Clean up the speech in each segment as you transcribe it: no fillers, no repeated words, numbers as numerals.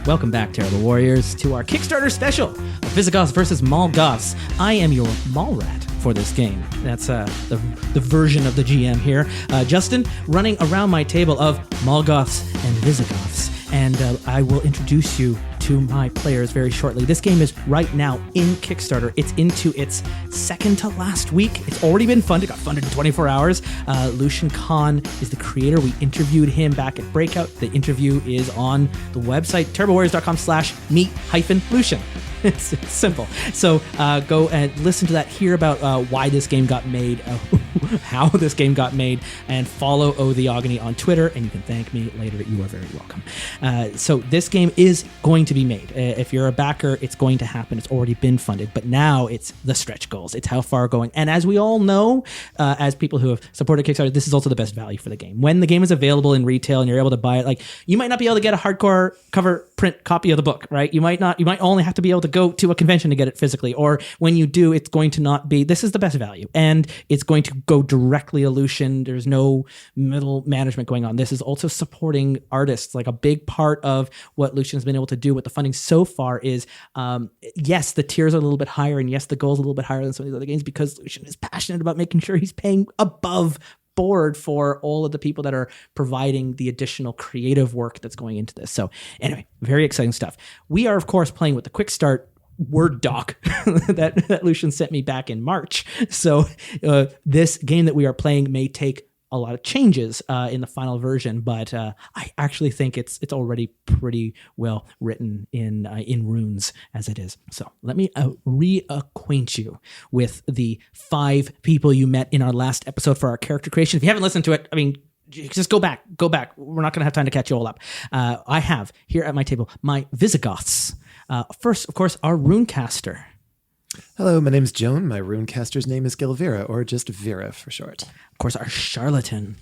Welcome back, Terrible Warriors, to our Kickstarter special of Visigoths versus Mall Goths. I am your mall rat for this game. That's the version of the GM here. Justin, running around my table of Mall Goths and Visigoths. And I will introduce you to my players very shortly. This game is right now in Kickstarter. It's into its second to last week. It's already been funded. Got funded in 24 hours. Lucian Khan is the creator. We interviewed him back at Breakout. The interview is on the website, terriblewarriors.com/meet-Lucian. It's simple. So go and listen to that, hear about why this game got made, how this game got made, and follow Theogony on Twitter, and you can thank me later. You are very welcome. So this game is going to be made. If you're a backer, it's going to happen. It's already been funded, but now it's the stretch goals. It's how far going. And as we all know, as people who have supported Kickstarter, this is also the best value for the game. When the game is available in retail and you're able to buy it, like you might not be able to get a hardcore cover print copy of the book, right? You might only have to be able to go to a convention to get it physically, or when you do, it's going to not be, this is the best value, and it's going to go directly to Lucian. There's no middle management going on. This is also supporting artists. Like a big part of what Lucian's been able to do with the funding so far is, yes, the tiers are a little bit higher, and yes, the goals are a little bit higher than some of these other games, because Lucian is passionate about making sure he's paying above board for all of the people that are providing the additional creative work that's going into this. So anyway, very exciting stuff. We are, of course, playing with the quick start Word doc that Lucian sent me back in March. So this game that we are playing may take a lot of changes in the final version, but I actually think it's already pretty well written in runes as it is. So let me reacquaint you with the 5 people you met in our last episode for our character creation. If you haven't listened to it, I mean, just go back. We're not going to have time to catch you all up. I have here at my table my Visigoths. First, of course, our runecaster. Hello, my name's Joan. My runecaster's name is Gilvira, or just Vera for short. Of course, our charlatan.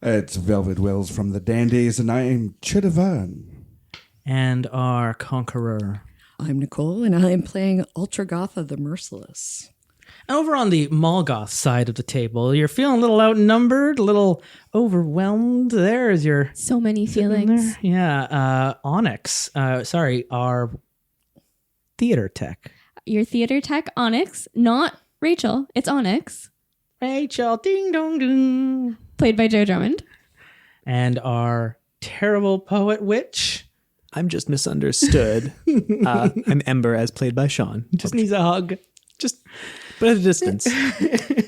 It's Velvet Wells from the Dandies, and I am Chidavan. And our conqueror. I'm Nicole, and I'm playing Ultragotha the Merciless. Over on the Mall Goths side of the table, you're feeling a little outnumbered, a little overwhelmed. There's your... So many feelings. Yeah. Onyx. Our theater tech. Your theater tech, Onyx. Not Rachel. It's Onyx. Rachel, ding dong ding. Played by Joe Drummond. And our terrible poet witch. I'm just misunderstood. I'm Ember, as played by Sean. Just needs a hug. But at a distance.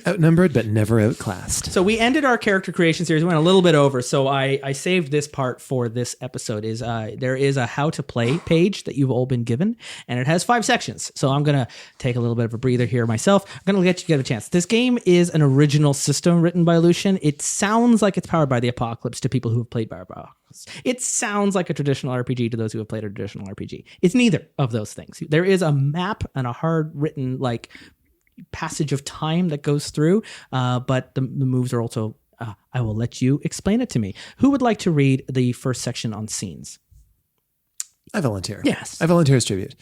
Outnumbered, but never outclassed. So we ended our character creation series. We went a little bit over. So I saved this part for this episode. There is a how to play page that you've all been given, and it has 5 sections. So I'm going to take a little bit of a breather here myself. I'm going to let you get a chance. This game is an original system written by Lucian. It sounds like it's powered by the Apocalypse to people who have played by Apocalypse. It sounds like a traditional RPG to those who have played a traditional RPG. It's neither of those things. There is a map and a hard written passage of time that goes through, but the moves are also, I will let you explain it to me. Who would like to read the first section on scenes? I volunteer. Yes. I volunteer as tribute.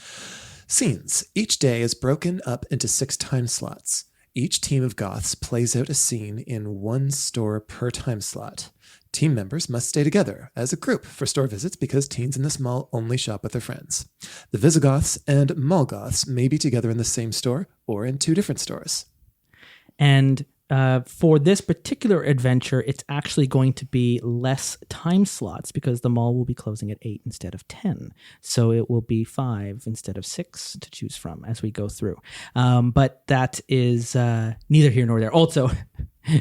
Scenes. Each day is broken up into 6 time slots. Each team of Goths plays out a scene in 1 store per time slot. Team members must stay together as a group for store visits because teens in this mall only shop with their friends. The Visigoths and Mall Goths may be together in the same store or in 2 different stores. And for this particular adventure, it's actually going to be less time slots because the mall will be closing at 8 instead of 10. So it will be 5 instead of 6 to choose from as we go through. But that is neither here nor there. Also,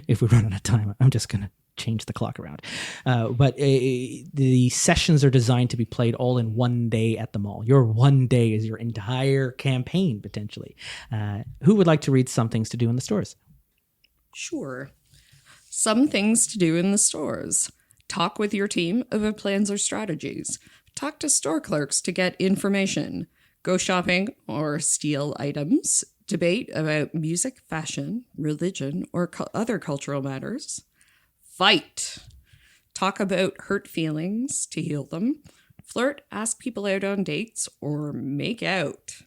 if we run out of time, I'm just going to change the clock around. But the sessions are designed to be played all in 1 day at the mall. Your 1 day is your entire campaign, potentially. Who would like to read some things to do in the stores? Sure. Some things to do in the stores. Talk with your team about plans or strategies. Talk to store clerks to get information. Go shopping or steal items. Debate about music, fashion, religion, or other cultural matters. Fight. Talk about hurt feelings to heal them. Flirt, ask people out on dates, or make out.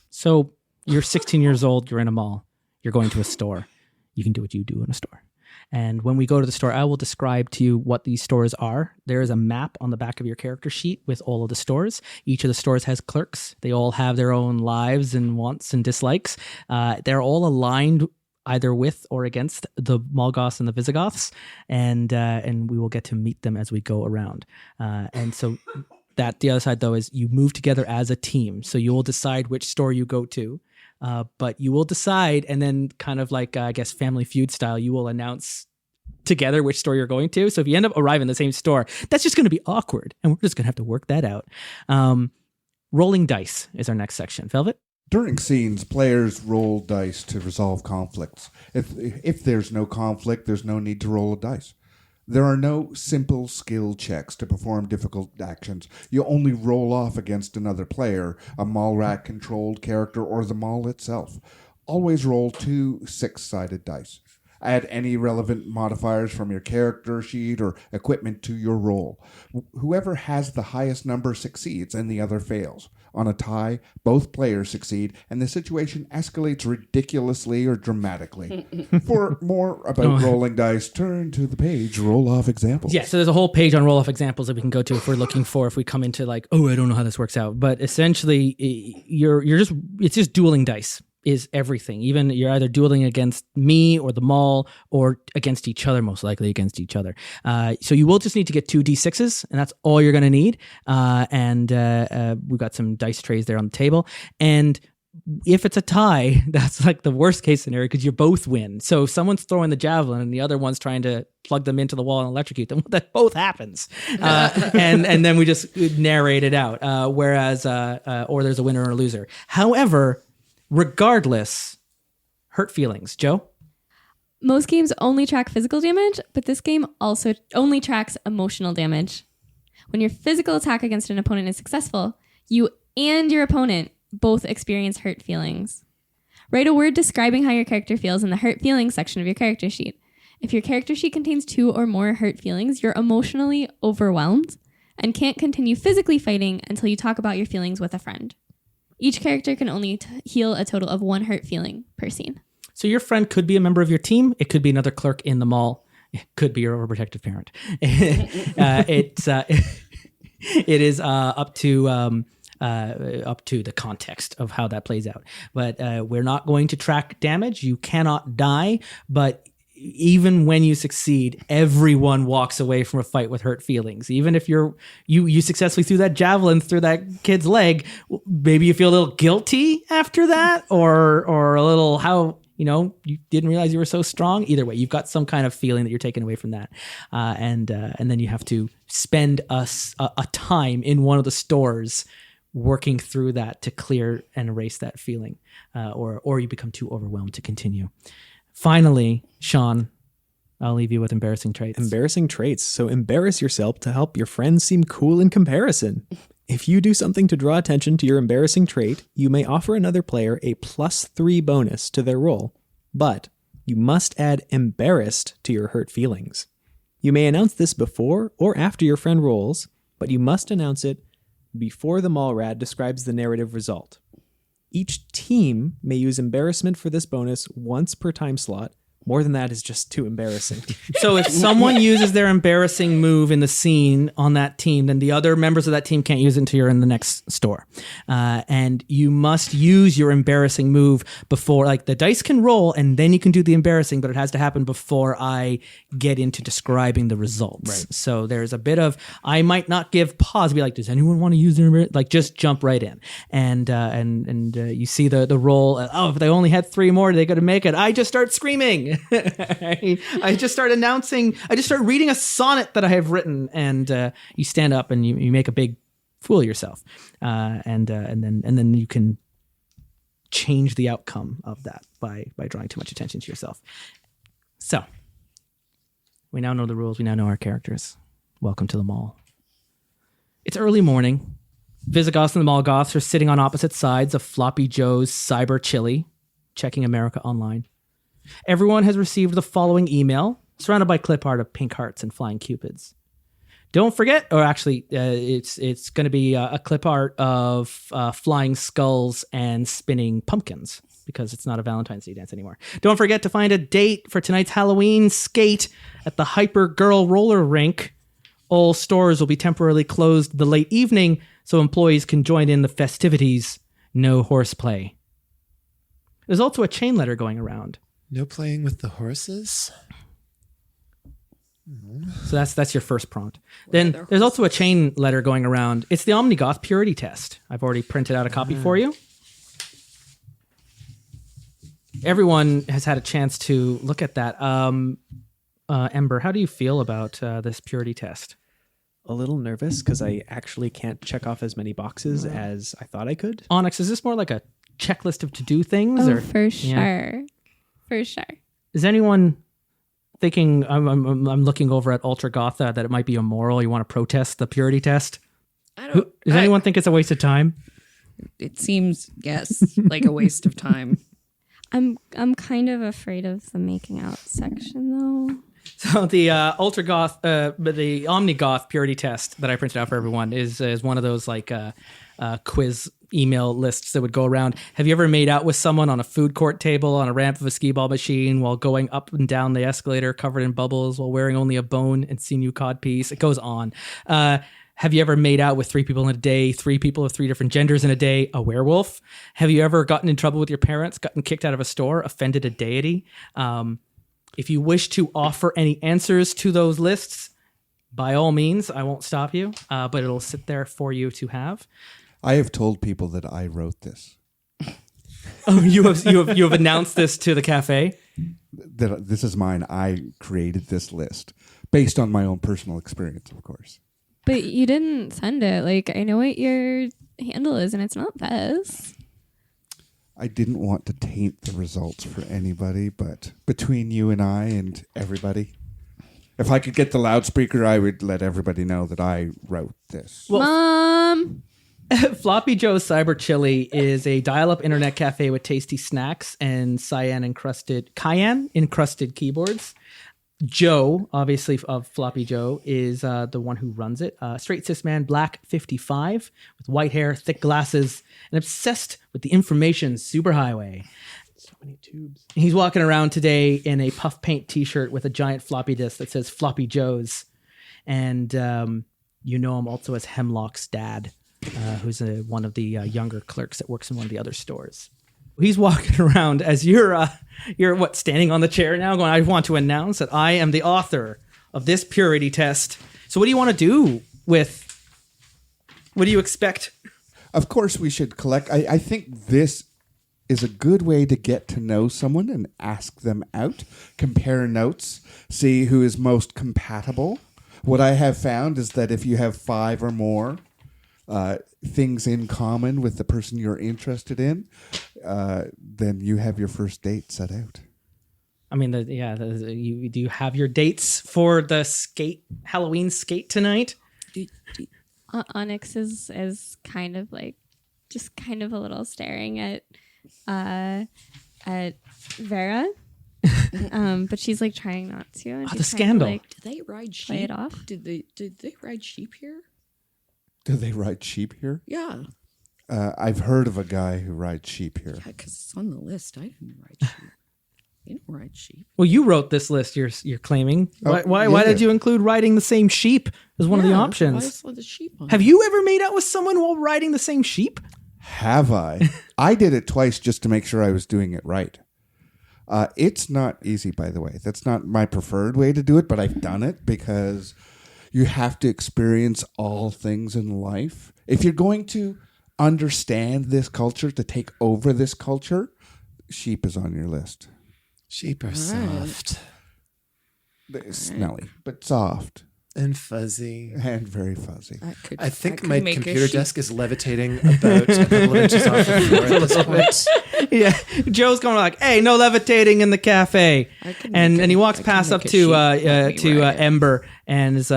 So you're 16 years old, you're in a mall, you're going to a store. You can do what you do in a store. And when we go to the store, I will describe to you what these stores are. There is a map on the back of your character sheet with all of the stores. Each of the stores has clerks. They all have their own lives and wants and dislikes. They're all aligned either with or against the Mall Goths and the Visigoths, and we will get to meet them as we go around. And so that the other side, though, is you move together as a team. So you will decide which store you go to, but you will decide, and then kind of like, I guess, Family Feud style, you will announce together which store you're going to. So if you end up arriving in the same store, that's just going to be awkward, and we're just going to have to work that out. Rolling dice is our next section. Velvet? During scenes, players roll dice to resolve conflicts. If there's no conflict, there's no need to roll a dice. There are no simple skill checks to perform difficult actions. You only roll off against another player, a mall rat-controlled character, or the mall itself. Always roll 2 6-sided dice. Add any relevant modifiers from your character sheet or equipment to your roll. Whoever has the highest number succeeds and the other fails. On a tie, both players succeed, and the situation escalates ridiculously or dramatically. For more about rolling dice, turn to the page Roll-Off Examples. Yeah, so there's a whole page on roll-off examples that we can go to if we're looking for, if we come into like, oh, I don't know how this works out. But essentially, it's just dueling dice is everything. Even you're either dueling against me or the mall or against each other, most likely against each other. So you will just need to get 2 d6s, and that's all you're going to need. And we've got some dice trays there on the table. And if it's a tie, that's like the worst case scenario because you both win. So if someone's throwing the javelin and the other one's trying to plug them into the wall and electrocute them, that both happens. And then we just narrate it out. Or there's a winner or a loser. However, regardless, hurt feelings. Joe? Most games only track physical damage, but this game also only tracks emotional damage. When your physical attack against an opponent is successful, you and your opponent both experience hurt feelings. Write a word describing how your character feels in the hurt feelings section of your character sheet. If your character sheet contains 2 or more hurt feelings, you're emotionally overwhelmed and can't continue physically fighting until you talk about your feelings with a friend. Each character can only heal a total of 1 hurt feeling per scene. So your friend could be a member of your team. It could be another clerk in the mall. It could be your overprotective parent. It is up to the context of how that plays out. But we're not going to track damage. You cannot die, but even when you succeed, everyone walks away from a fight with hurt feelings. Even if you successfully threw that javelin through that kid's leg, maybe you feel a little guilty after that, or a little you didn't realize you were so strong. Either way, you've got some kind of feeling that you're taken away from that, and then you have to spend a time in one of the stores working through that to clear and erase that feeling, or you become too overwhelmed to continue. Finally, Sean, I'll leave you with embarrassing traits. Embarrassing traits. So embarrass yourself to help your friends seem cool in comparison. If you do something to draw attention to your embarrassing trait, you may offer another player a +3 bonus to their roll, but you must add embarrassed to your hurt feelings. You may announce this before or after your friend rolls, but you must announce it before the mall rat describes the narrative result. Each team may use embarrassment for this bonus once per time slot. More than that is just too embarrassing. So if someone uses their embarrassing move in the scene on that team, then the other members of that team can't use it until you're in the next store. And you must use your embarrassing move before, like the dice can roll and then you can do the embarrassing, but it has to happen before I get into describing the results. Right. So there's a bit of, I might not give pause, be like, does anyone want to use their, like just jump right in. And you see the roll, if they only had 3 more, they got to make it. I just start screaming. I just start announcing, I just start reading a sonnet that I have written, and you stand up and you make a big fool of yourself, and then you can change the outcome of that by drawing too much attention to yourself. So we now know the rules. We now know our characters. Welcome to the mall. It's early morning. Visigoths and the Mall Goths are sitting on opposite sides of Floppy Joe's cyber chili, checking America Online. Everyone has received the following email, surrounded by clip art of pink hearts and flying cupids. Don't forget, or actually, it's going to be a clip art of flying skulls and spinning pumpkins, because it's not a Valentine's Day dance anymore. Don't forget to find a date for tonight's Halloween skate at the Hyper Girl roller rink. All stores will be temporarily closed the late evening so employees can join in the festivities. No horseplay. There's also a chain letter going around. No playing with the horses? So that's your first prompt. Then there's also a chain letter going around. It's the Omnigoth purity test. I've already printed out a copy for you. Everyone has had a chance to look at that. Ember, how do you feel about this purity test? A little nervous because I actually can't check off as many boxes as I thought I could. Onyx, is this more like a checklist of to-do things? Oh, or for sure. Yeah. For sure. Is anyone thinking, I'm looking over at Ultra Gotha, that it might be immoral? You want to protest the purity test? Does anyone think it's a waste of time? It seems, yes, like a waste of time. I'm kind of afraid of the making out section though. So the Ultra Goth, the Omnigoth purity test that I printed out for everyone is one of those like quiz email lists that would go around. Have you ever made out with someone on a food court table, on a ramp of a skee ball machine, while going up and down the escalator covered in bubbles, while wearing only a bone and sinew codpiece? It goes on. Have you ever made out with 3 people in a day, 3 people of 3 different genders in a day, a werewolf? Have you ever gotten in trouble with your parents, gotten kicked out of a store, offended a deity? If you wish to offer any answers to those lists, by all means, I won't stop you, but it'll sit there for you to have. I have told people that I wrote this. Oh, you have announced this to the cafe? That this is mine. I created this list based on my own personal experience, of course. But you didn't send it. Like, I know what your handle is, and it's not this. I didn't want to taint the results for anybody, but between you and I and everybody, if I could get the loudspeaker, I would let everybody know that I wrote this. Well, Mom! Floppy Joe's Cyber Chili is a dial-up internet cafe with tasty snacks and cayenne-encrusted keyboards. Joe, obviously of Floppy Joe, is the one who runs it. Straight cis man, black, 55, with white hair, thick glasses, and obsessed with the information superhighway. So many tubes. He's walking around today in a puff paint t-shirt with a giant floppy disk that says Floppy Joe's. And you know him also as Hemlock's dad, who's one of the younger clerks that works in one of the other stores. He's walking around as you're standing on the chair now going, I want to announce that I am the author of this purity test. So what do you want to do what do you expect? Of course, we should collect. I think this is a good way to get to know someone and ask them out, compare notes, see who is most compatible. What I have found is that if you have 5 or more things in common with the person you're interested in, then you have your first date set out. I mean, do you have your dates for the Halloween skate tonight? Onyx is kind of like, just kind of a little staring at Vera. But she's like trying not to. And the scandal. Did they ride sheep? Play it off. Did they ride sheep here? Do they ride sheep here? Yeah. I've heard of a guy who rides sheep here. Yeah, because it's on the list. I didn't ride sheep. You didn't ride sheep. Well, you wrote this list. You're claiming. Why did you include riding the same sheep as one of the options? I saw the sheep on Have you ever made out with someone while riding the same sheep? Have I? I did it twice just to make sure I was doing it right. It's not easy, by the way. That's not my preferred way to do it, but I've done it because you have to experience all things in life. If you're going to understand this culture, to take over this culture, sheep is on your list. Sheep are soft They're smelly, but soft. and fuzzy. And very fuzzy. I think my computer desk is levitating about a couple of inches off the floor at this point. Yeah, Joe's going like, "Hey, no levitating in the cafe," and he walks past up to Ember and is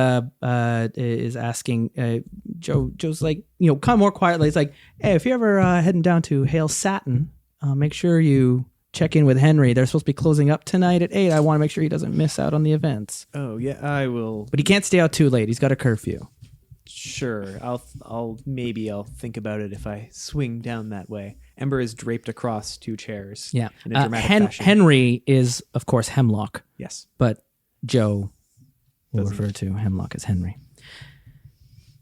asking Joe's like, kind of more quietly. It's like, "Hey, if you're ever heading down to Hale Satin, make sure you check in with Henry. They're supposed to be closing up tonight at 8. I want to make sure he doesn't miss out on the events." Oh, yeah, I will. But he can't stay out too late. He's got a curfew. Sure, I'll think about it if I swing down that way. Ember is draped across two chairs. Yeah. in a dramatic fashion. Henry is, of course, Hemlock, Yes. but Joe will refer to Hemlock as Henry.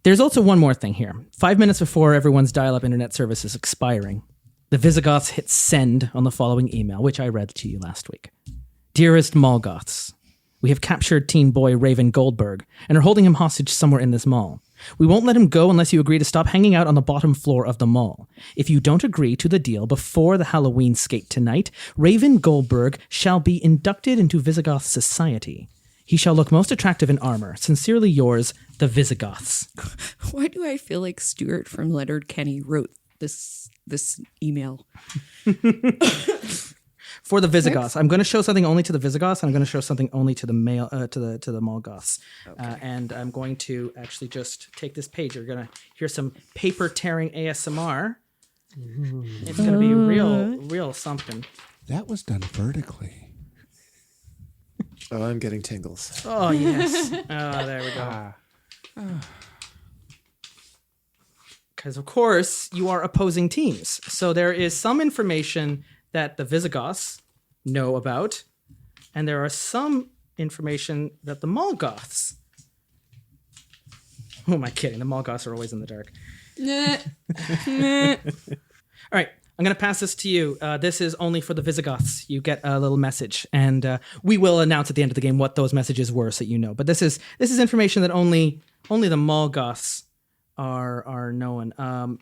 There's also one more thing here. 5 minutes before everyone's dial-up internet service is expiring, the Visigoths hit send on the following email, which I read to you last week. Dearest Mall Goths, we have captured teen boy Raven Goldberg and are holding him hostage somewhere in this mall. We won't let him go unless you agree to stop hanging out on the bottom floor of the mall. If you don't agree to the deal before the Halloween skate tonight, Raven Goldberg shall be inducted into Visigoth society. He shall look most attractive in armor. Sincerely yours, the Visigoths. Why do I feel like Stuart from Leonard Kenny wrote this email? For the Visigoths, I'm going to show something only to the Visigoths, and I'm going to show something only to the to the Mall Goths. Okay. And I'm going to actually just take this page. You're going to hear some paper tearing ASMR. Ooh. It's going to be real something. That was done vertically. Oh, I'm getting tingles. Oh yes. Oh, there we go. Because of course you are opposing teams, so there is some information that the Visigoths know about, and there are some information that the Mall Goths. Who am I kidding? The Mall Goths are always in the dark. All right, I'm going to pass this to you. This is only for the Visigoths. You get a little message, and we will announce at the end of the game what those messages were, so you know. But this is information that only the Mall Goths are known.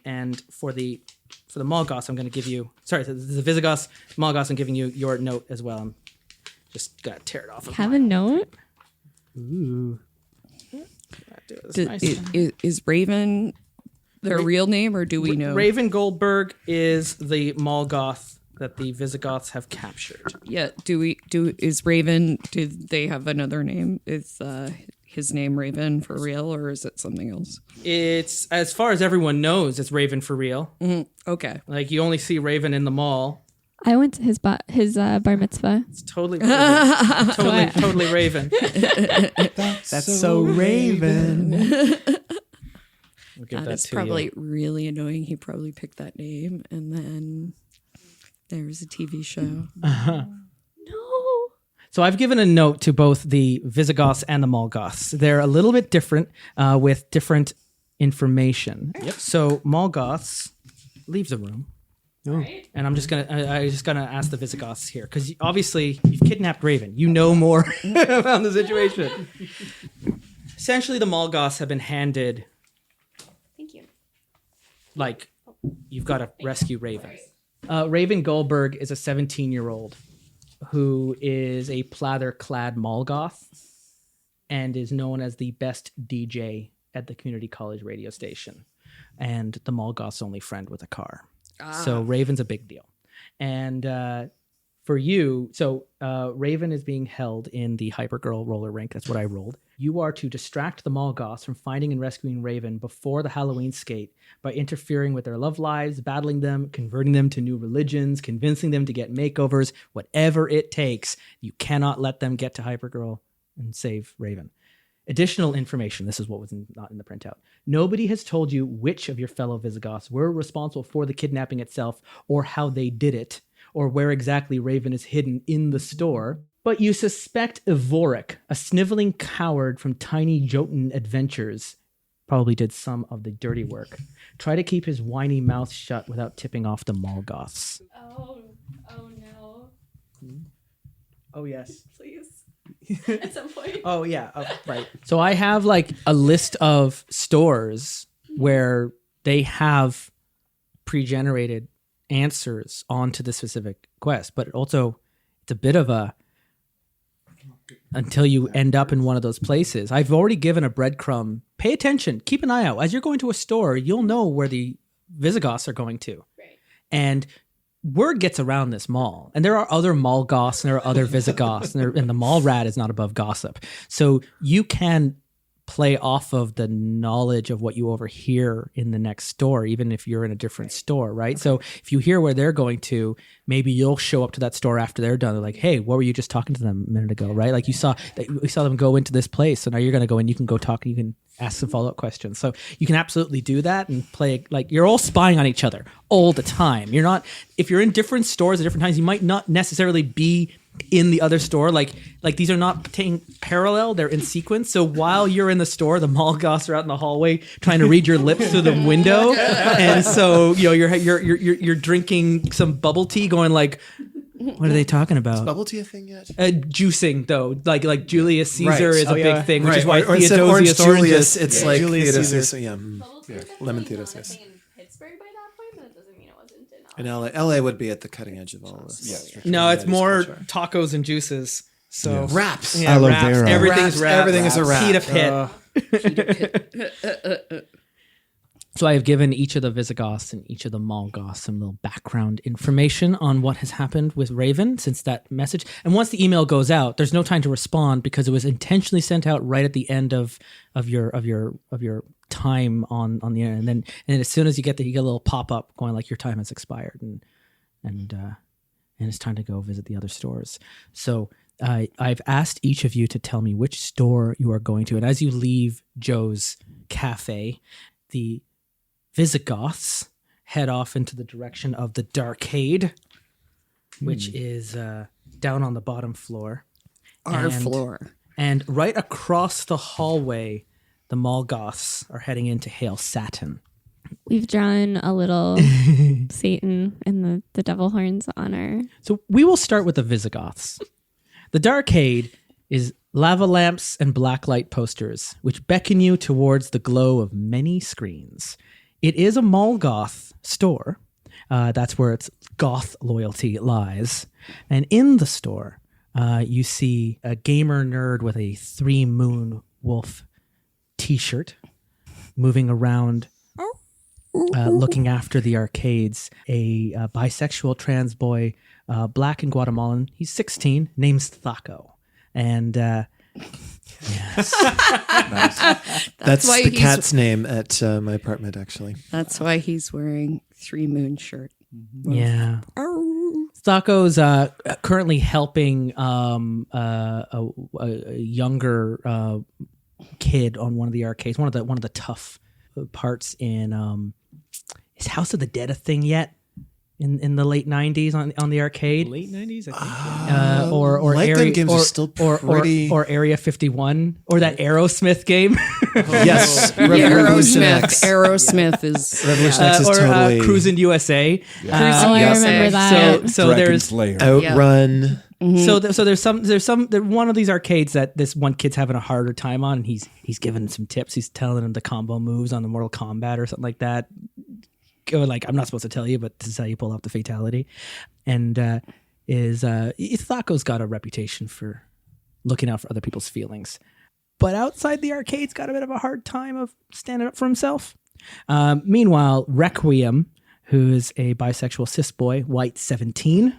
And for the Mall Goths, I'm going to give you... Sorry, the Visigoths, Mall Goths, I'm giving you your note as well. I'm just got to tear it off. Have a note? Ooh. Nice. Is Raven their real name, or do we know? Raven Goldberg is the Mall Goth that the Visigoths have captured. Yeah, is Raven, do they have another name? Is his name Raven for real, or is it something else? It's, as far as everyone knows, it's Raven for real. Mm-hmm. Okay. Like, you only see Raven in the mall. I went to his bar mitzvah. It's totally Raven. totally Raven. That's so Raven. We'll give That's probably really annoying. He probably picked that name, and then there's a TV show. No. So I've given a note to both the Visigoths and the Mall Goths. They're a little bit different with different information. Yep. So Mall Goths, leave the room. Right. And I'm just gonna ask the Visigoths here, because obviously you've kidnapped Raven. You know more about the situation. Essentially, the Mall Goths have been handed. Thank you. Like, you've got to rescue Raven. Raven Goldberg is a 17-year-old who is a plather-clad Mall Goth and is known as the best DJ at the community college radio station, and the Mall Goth's only friend with a car. So Raven's a big deal. And for you, Raven is being held in the Hypergirl roller rink. That's what I rolled. You are to distract the Mall Goths from finding and rescuing Raven before the Halloween skate by interfering with their love lives, battling them, converting them to new religions, convincing them to get makeovers, whatever it takes. You cannot let them get to Hypergirl and save Raven. Additional information, this is what was not in the printout. Nobody has told you which of your fellow Visigoths were responsible for the kidnapping itself, or how they did it, or where exactly Raven is hidden in the store. But you suspect Ivoric, a sniveling coward from Tiny Jotun Adventures, probably did some of the dirty work. Try to keep his whiny mouth shut without tipping off the Mall Goths. Oh no. Oh, yes. Please. At some point. Oh, yeah. Right. So I have like a list of stores where they have pre-generated answers onto the specific quest, but also it's a bit of a until you end up in one of those places. I've already given a breadcrumb. Pay attention. Keep an eye out. As you're going to a store, you'll know where the Visigoths are going to. Right. And word gets around this mall. And there are other Mall Goths and there are other Visigoths. And the mall rat is not above gossip. So you can play off of the knowledge of what you overhear in the next store, even if you're in a different store, right? Okay. So if you hear where they're going to, maybe you'll show up to that store after they're done. They're like, hey, what were you just talking to them a minute ago, right? Like we saw them go into this place, so now you're going to go and you can go talk and you can ask some follow-up questions. So you can absolutely do that and play, like, you're all spying on each other all the time. You're not, if you're in different stores at different times, you might not necessarily be in the other store. Like these are not taking parallel, they're in sequence. So while you're in the store, the Mall Goths are out in the hallway trying to read your lips through the window. And so, you're drinking some bubble tea going like, what are they talking about? Is bubble tea a thing yet? Juicing, though, like Julius Caesar is a big thing, which is why or instead of Orange Theodosius Julius, it's like Julius Theodosius, Caesar. Lemon Theodosius. In Pittsburgh by that point, but that doesn't mean it wasn't in And LA would be at the cutting edge of all of this. Yeah. No, it's more tacos and juices. So Wraps. Yeah, Aloe wraps. vera. Everything's wrapped. Everything is a wrap. Pita pit. So I have given each of the Visigoths and each of the Mall Goths some little background information on what has happened with Raven since that message. And once the email goes out, there's no time to respond because it was intentionally sent out right at the end of your time on the internet. And then as soon as you get a little pop up going like your time has expired and it's time to go visit the other stores. So I've asked each of you to tell me which store you are going to. And as you leave Joe's cafe, the Visigoths head off into the direction of the Darkade, which is down on the bottom floor. Our floor. And right across the hallway, the Mall Goths are heading into Hail Satin. We've drawn a little Satan and the devil horns on our... So we will start with the Visigoths. The Darkade is lava lamps and blacklight posters, which beckon you towards the glow of many screens. It is a Mall Goth store. That's where its goth loyalty lies. And in the store, you see a gamer nerd with a 3 Moon Wolf t-shirt moving around, looking after the arcades. A bisexual trans boy, black and Guatemalan. He's 16, name's Thaco. And... yes. Nice. That's the cat's name at my apartment, actually. That's why he's wearing 3 Moon shirt. Yeah. Thaco's currently helping a younger kid on one of the arcades. One of the tough parts in is House of the Dead a thing yet? In the late 90s on the arcade, late 90s, I think, or light area, gun games are still pretty, or Area 51, or that Aerosmith game. Yes, Revolution X. Aerosmith is Revolution X is or totally Cruisin' USA. I remember that. So Dragon there's Slayer. Outrun. So there's one of these arcades that this one kid's having a harder time on, and he's giving some tips. He's telling him the combo moves on the Mortal Kombat or something like that. Like, I'm not supposed to tell you, but this is how you pull off the fatality. And Thaco's got a reputation for looking out for other people's feelings. But outside the arcade's got a bit of a hard time of standing up for himself. Meanwhile, Requiem, who is a bisexual cis boy, white 17.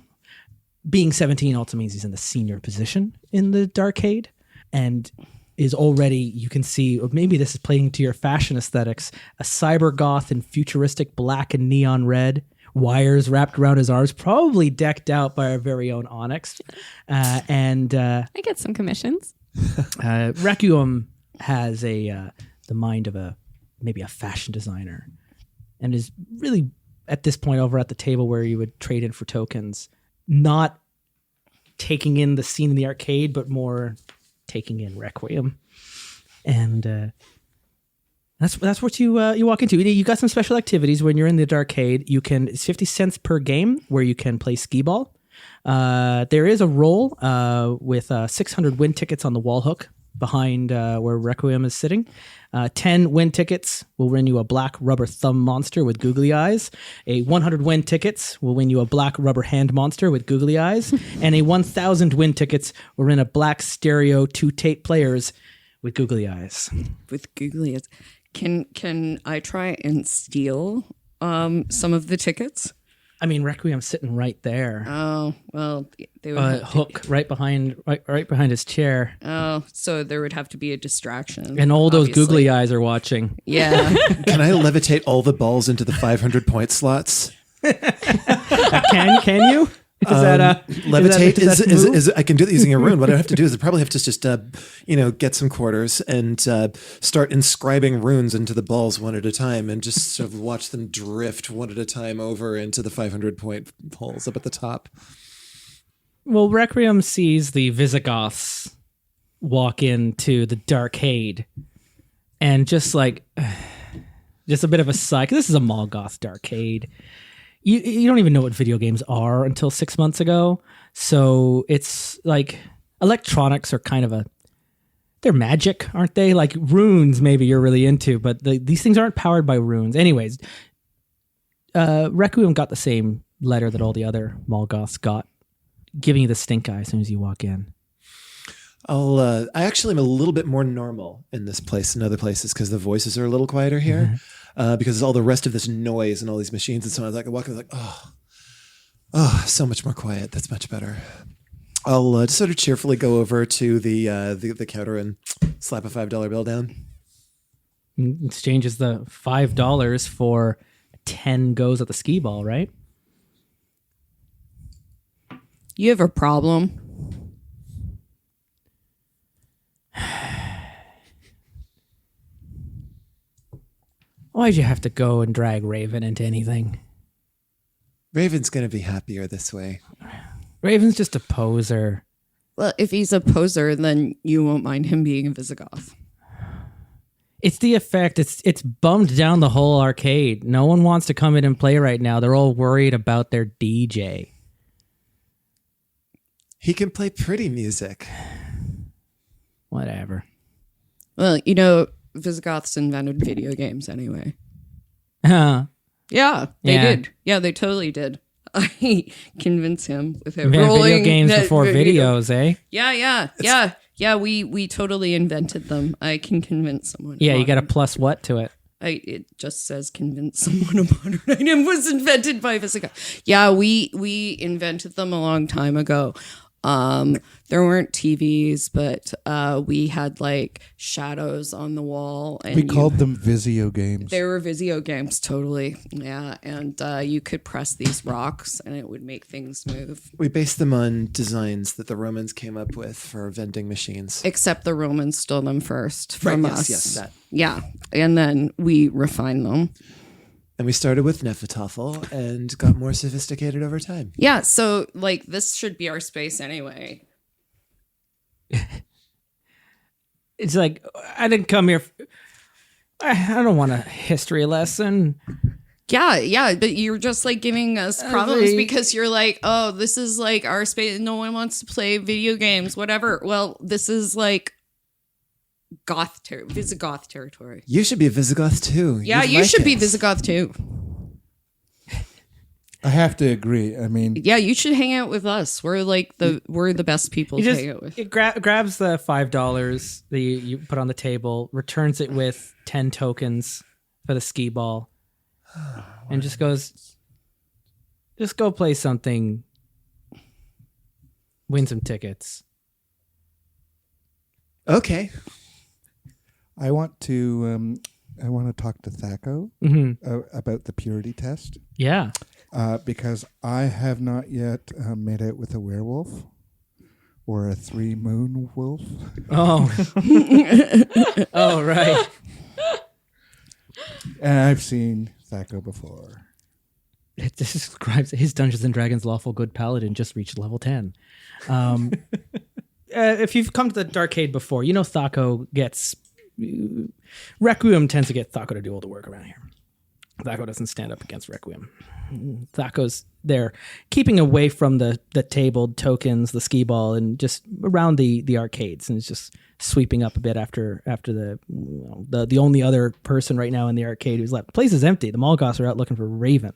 Being 17 also means he's in the senior position in the Darkade. And is already, you can see, maybe this is playing to your fashion aesthetics, a cyber goth in futuristic black and neon red, wires wrapped around his arms, probably decked out by our very own Onyx. I get some commissions. Requiem has the mind of maybe a fashion designer, and is really at this point over at the table where you would trade in for tokens, not taking in the scene in the arcade, but more taking in Requiem. And that's what you walk into. You got some special activities when you're in the Darkade. It's 50 cents per game where you can play skee ball. There is a roll with 600 win tickets on the wall hook behind where Requiem is sitting. 10 win tickets will win you a black rubber thumb monster with googly eyes. A 100 win tickets will win you a black rubber hand monster with googly eyes. And a 1,000 win tickets will win a black stereo 2 tape players with googly eyes. with googly eyes. Can I try and steal some of the tickets? I mean, Requiem's sitting right there. Oh, well, they would have Hook right behind his chair. Oh, so there would have to be a distraction. And all those obviously. googly eyes are watching. Yeah. Can I levitate all the balls into the 500 point slots? Can you? Is that Levitate is that a move? is I can do that using a rune. What I have to do is I probably have to just get some quarters and start inscribing runes into the balls one at a time and just sort of watch them drift one at a time over into the 500 point holes up at the top. Well, Requiem sees the Visigoths walk into the Darkade, and just a bit of a sigh. 'Cause this is a Mall Goths Darkade. You don't even know what video games are until 6 months ago. So it's like electronics are kind of they're magic, aren't they? Like runes, maybe you're really into, but these things aren't powered by runes. Anyways, Requiem got the same letter that all the other Mall Goths got, giving you the stink eye as soon as you walk in. I actually am a little bit more normal in this place than other places because the voices are a little quieter here. Because all the rest of this noise and all these machines and so on. I walk in like, oh, so much more quiet. That's much better. I'll just sort of cheerfully go over to the counter and slap a $5 bill down. Exchanges the $5 for 10 goes at the skee ball, right? You have a problem. Why'd you have to go and drag Raven into anything? Raven's going to be happier this way. Raven's just a poser. Well, if he's a poser, then you won't mind him being a Visigoth. It's the effect. It's bummed down the whole arcade. No one wants to come in and play right now. They're all worried about their DJ. He can play pretty music. Whatever. Well, Visigoths invented video games anyway. Huh. Yeah, they Yeah. did. Yeah, they totally did. I convinced him with it. Invented Rolling video games that before video- videos, eh? Yeah. We totally invented them. I can convince someone. Yeah, you about got a them. plus what to it? It just says convince someone a modern item was invented by Visigoth. Yeah, we invented them a long time ago. There weren't TVs, but we had like shadows on the wall, and We called them Visio games. they were Visio games, totally. Yeah, and you could press these rocks, and it would make things move. We based them on designs that the Romans came up with for vending machines. Except the Romans stole them first from Right, us. yes, that. Yeah, and then we refined them. And we started with Nefertafel and got more sophisticated over time. Yeah, so like this should be our space anyway. It's like, I didn't come here. I don't want a history lesson. Yeah, but you're just like giving us problems they- because you're like, oh, this is like our space. No one wants to play video games, whatever. Well, this is like Visigoth territory. You should be a Visigoth too. Yeah, You'd you like should be it. Visigoth too. I have to agree. I mean, Yeah, you should hang out with us. We're like we're the best people He to just hang out with. it grabs the $5 that you put on the table, returns it with 10 tokens for the skee ball, and just goes, just go play something, win some tickets. Okay. I want to talk to Thaco about the purity test Yeah. because I have not yet made out with a werewolf or a 3 moon wolf. Oh. Oh, right. And I've seen Thaco before. It describes his Dungeons and Dragons lawful good paladin just reached level 10. If you've come to the Darkade before, you know Thaco gets... Requiem tends to get Thaco to do all the work around here. Thaco doesn't stand up against Requiem. Thaco's there, keeping away from the tabled tokens, the skee ball, and just around the arcades, and is just sweeping up a bit after the only other person right now in the arcade who's left. The place is empty. The Mall Goths are out looking for Raven,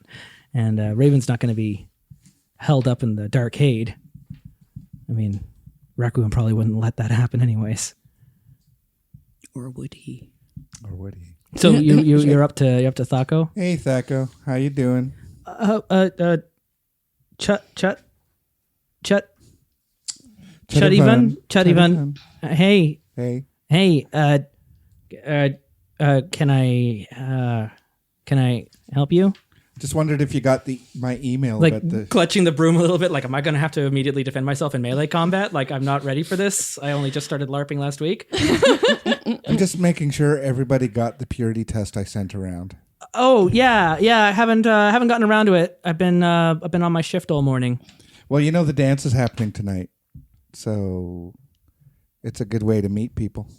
and Raven's not going to be held up in the Darkade. I mean, Requiem probably wouldn't let that happen anyways. Or would he? Or would he? So you're up to Thaco. Hey, Thaco. How you doing? Chut-Ivan. Hey. Hey. Can I help you? Just wondered if you got my email Like about the... clutching the broom a little bit. Like, am I going to have to immediately defend myself in melee combat? Like, I'm not ready for this. I only just started LARPing last week. I'm just making sure everybody got the purity test I sent around. Oh yeah. I haven't gotten around to it. I've been on my shift all morning. Well, you know the dance is happening tonight, so it's a good way to meet people.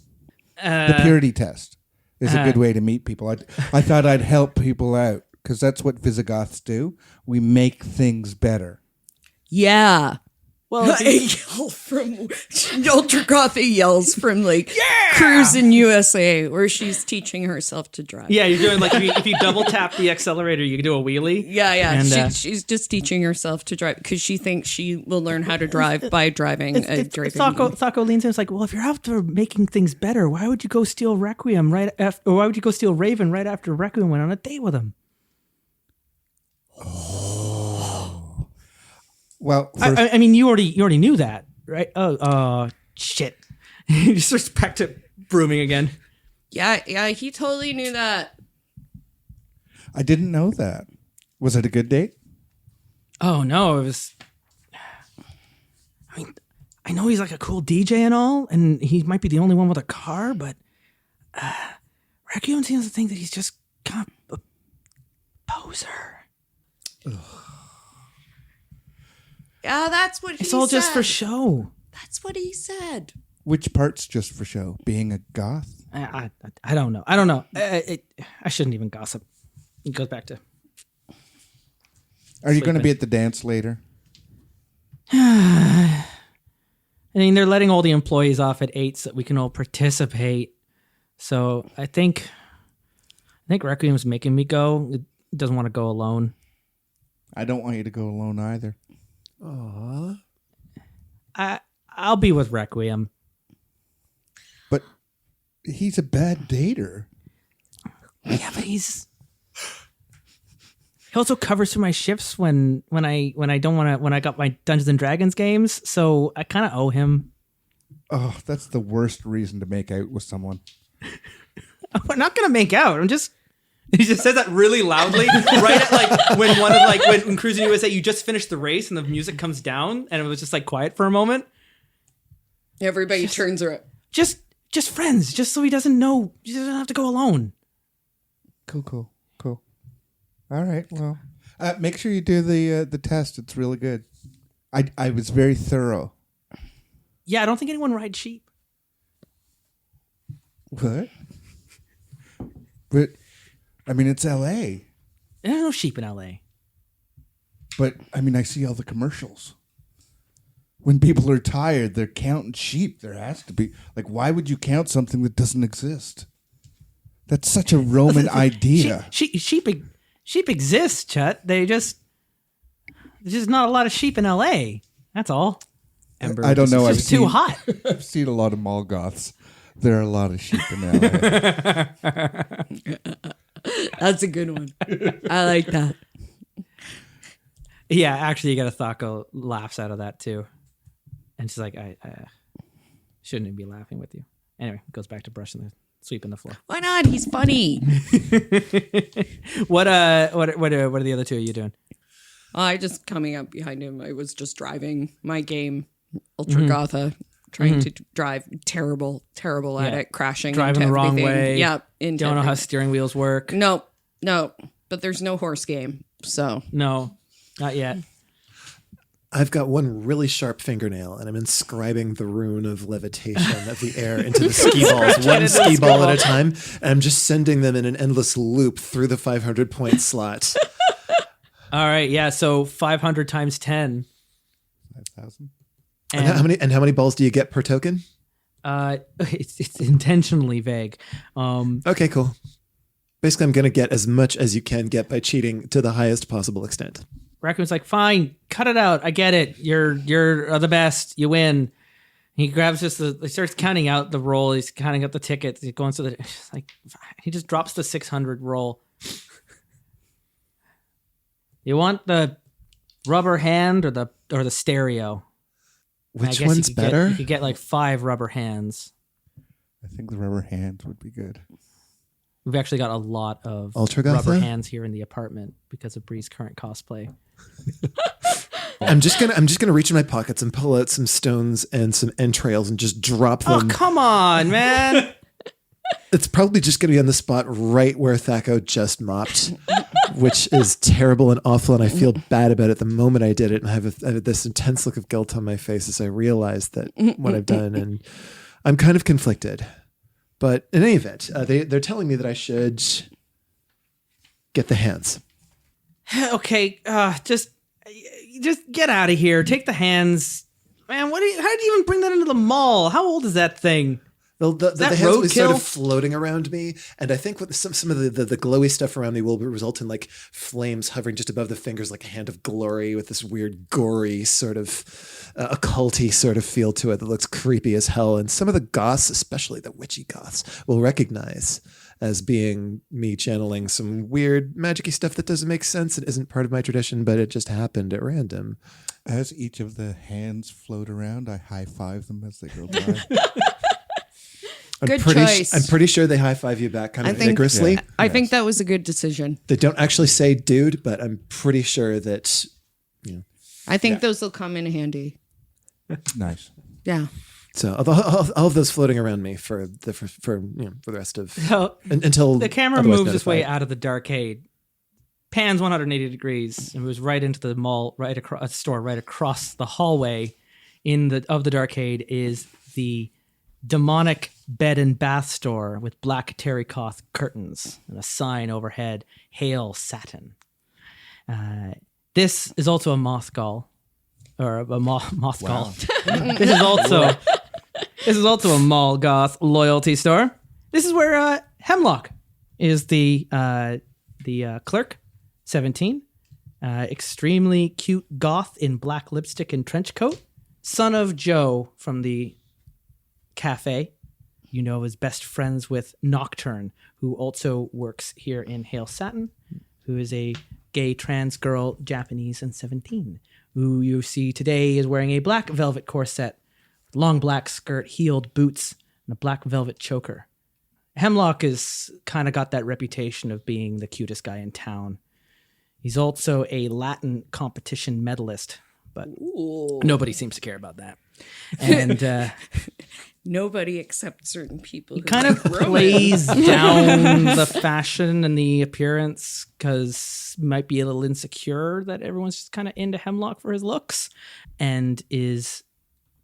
The purity test is a good way to meet people. I thought I'd help people out because that's what Visigoths do. We make things better. Yeah. Well, I yell from Ultra Coffee yells from Cruise in USA where she's teaching herself to drive. yeah, you're doing like if you double tap the accelerator, you can do a wheelie. Yeah. And, She's just teaching herself to drive because she thinks she will learn how to drive by driving. Thaco leans in. It's like, well, if you're after making things better, why would you go steal Requiem right after? Or why would you go steal Raven right after Requiem went on a date with him? Well, I mean, you already knew that, right? Oh, shit! He just starts back to brooming again. Yeah, he totally knew that. I didn't know that. Was it a good date? Oh no, it was. I mean, I know he's like a cool DJ and all, and he might be the only one with a car, but Requiem seems to think that he's just kind of a poser. Ugh. Yeah, that's what he said. It's all just for show. That's what he said. Which part's just for show? Being a goth? I don't know. I don't know. I shouldn't even gossip. It goes back to. Are you going to be at the dance later? I mean, they're letting all the employees off at 8 so that we can all participate. So I think Requiem's making me go. It doesn't want to go alone. I don't want you to go alone either. Aww. I'll be with Requiem. But he's a bad dater. Yeah, but he also covers for my shifts when I don't want to, when I got my Dungeons and Dragons games, so I kind of owe him. Oh, that's the worst reason to make out with someone. I'm not gonna make out. He just says that really loudly, right at when Cruising USA, you just finished the race and the music comes down and it was just like quiet for a moment. Everybody turns around. Just friends, just so he doesn't know. He doesn't have to go alone. Cool. All right. Well, make sure you do the test. It's really good. I was very thorough. Yeah, I don't think anyone rides sheep. What? But I mean, it's L.A. There's no sheep in L.A. But I mean, I see all the commercials. When people are tired, they're counting sheep. There has to be. Like, why would you count something that doesn't exist? That's such a Roman idea. Sheep exist, Chet. There's just not a lot of sheep in L.A. That's all. Ember, I don't know. It's just too hot. I've seen a lot of Mall Goths. There are a lot of sheep in L.A. That's a good one. I like that. Yeah, actually, you got a Thaco laughs out of that too, and she's like, "I shouldn't be laughing with you." Anyway, goes back to sweeping the floor. Why not? He's funny. What are the other two of you doing? I just coming up behind him. I was just driving my game, Ultra Gotha, trying to drive. Terrible at it. Crashing. Driving the wrong way. Yeah. Don't know how steering wheels work. No. But there's no horse game, so. No, not yet. I've got one really sharp fingernail, and I'm inscribing the rune of levitation of the air into the ski balls, one ski ball at a time, and I'm just sending them in an endless loop through the 500-point slot. All right, yeah. So 500 times 10. 5,000. And how many balls do you get per token? It's intentionally vague. Okay, cool. Basically, I'm going to get as much as you can get by cheating to the highest possible extent. Raccoon's like, fine, cut it out. I get it. You're the best. You win. He grabs he starts counting out the roll. He's counting out the tickets. He goes to he just drops the 600 roll. You want the rubber hand or the stereo? I Which guess one's better? You could get like 5 rubber hands. I think the rubber hands would be good. We've actually got a lot of Ultra Goth, rubber though? hands here in the apartment because of Bree's current cosplay. I'm just gonna reach in my pockets and pull out some stones and some entrails and just drop Oh, them. come on, man. It's probably just gonna be on the spot right where Thaco just mopped, which is terrible and awful, and I feel bad about it the moment I did it, and I have this intense look of guilt on my face as I realize that what I've done, and I'm kind of conflicted. But in any event, they're telling me that I should get the hands. Okay, just get out of here. Take the hands. Man, how did you even bring that into the mall? How old is that thing? The that hands will be sort roadkill? of floating around me, and I think with some of the glowy stuff around me will result in like flames hovering just above the fingers, like a hand of glory, with this weird gory sort of occulty sort of feel to it that looks creepy as hell. And some of the goths, especially the witchy goths, will recognize as being me channeling some weird magic-y stuff that doesn't make sense. It isn't part of my tradition, but it just happened at random. As each of the hands float around, I high-five them as they go by. Good choice. I'm pretty sure they high-five you back kind of vigorously. Yeah. I think that was a good decision. They don't actually say dude, but I'm pretty sure that I think those will come in handy. Nice. Yeah. so all of those floating around me for the rest of So until the camera otherwise moves its way notified. out of the darkade, pans 180 degrees, and moves right into the mall, right across a store, right across the hallway. Of the darkade is the demonic bed and bath store with black terracotta curtains and a sign overhead, "Hail Satin." This is also a mothgall, or a mothgall. This is also a Mall Goth loyalty store. This is where Hemlock is the clerk, 17, extremely cute goth in black lipstick and trench coat, son of Joe from the cafe. You know, is best friends with Nocturne, who also works here in Hail Satin, who is a gay trans girl, Japanese and 17, who you see today is wearing a black velvet corset, long black skirt, heeled boots, and a black velvet choker. Hemlock is kind of got that reputation of being the cutest guy in town. He's also a Latin competition medalist, but nobody seems to care about that. And Nobody except certain people. Who kind of like Roman. plays down the fashion and the appearance because might be a little insecure that everyone's just kind of into Hemlock for his looks, and is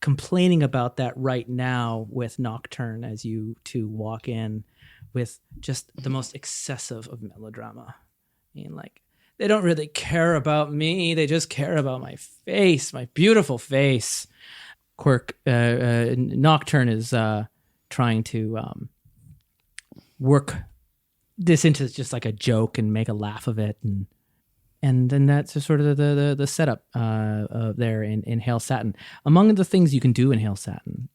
complaining about that right now with Nocturne as you two walk in with just the most excessive of melodrama. I mean, like, they don't really care about me. They just care about my face, my beautiful face. Nocturne is trying to work this into just like a joke and make a laugh of it, and then that's just sort of the setup there in Hail Satin. Among the things you can do in Hail Satin,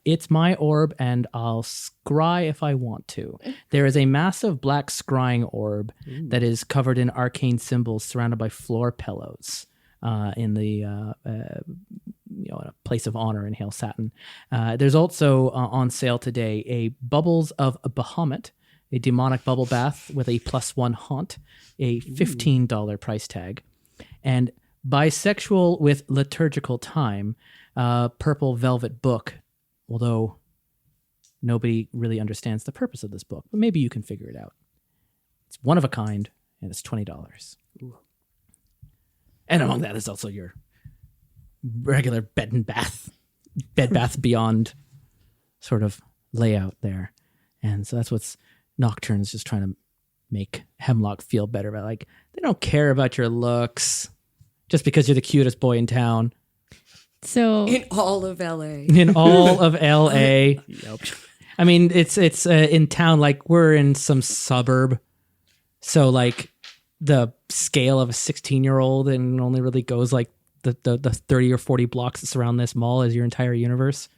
it's my orb, and I'll scry if I want to. There is a massive black scrying orb that is covered in arcane symbols, surrounded by floor pillows in the a place of honor in Hail Satin. There's also on sale today a Bubbles of Bahamut, a demonic bubble bath with a +1 haunt, a $15 price tag, and Bisexual with Liturgical Time, purple velvet book, although nobody really understands the purpose of this book, but maybe you can figure it out. It's one of a kind, and it's $20. Ooh. And among that is also your regular Bed Bath Beyond sort of layout there. And so that's what's Nocturne's just trying to make Hemlock feel better about. Like, they don't care about your looks just because you're the cutest boy in town. So In all of LA. In all of LA. Yep. I mean, it's in town, like we're in some suburb. So like the scale of a 16-year-old and only really goes like the 30 or 40 blocks that surround this mall is your entire universe.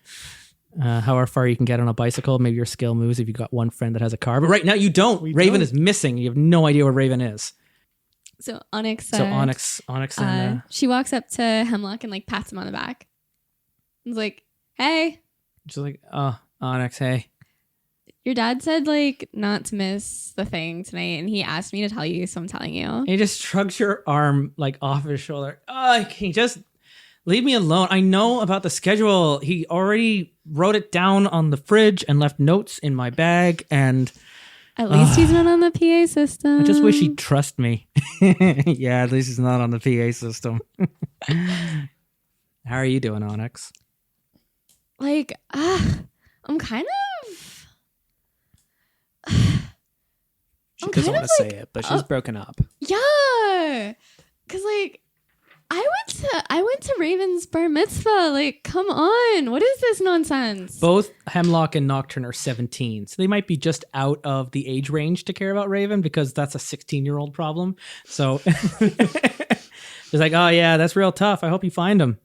However far you can get on a bicycle, maybe your scale moves if you've got one friend that has a car. But right now you don't. Raven is missing. You have no idea where Raven is. So Onyx. Onyx, and she walks up to Hemlock and like pats him on the back. He's like, "Hey, she's like, "Oh, Onyx, hey." your dad said like not to miss the thing tonight, and he asked me to tell you, so I'm telling you." He just shrugs your arm like off his shoulder. Oh, can you just leave me alone? I know about the schedule. He already wrote it down on the fridge and left notes in my bag. And at least he's not on the PA system. I just wish he'd trust me. Yeah, at least he's not on the PA system. How are you doing, Onyx? Like, I'm kind of. She doesn't want to say it, but she's broken up. Yeah, because like I went to Raven's bar mitzvah. Like, come on, what is this nonsense? Both Hemlock and Nocturne are 17, so they might be just out of the age range to care about Raven because that's a 16-year-old problem. So it's like, oh yeah, that's real tough. I hope you find him.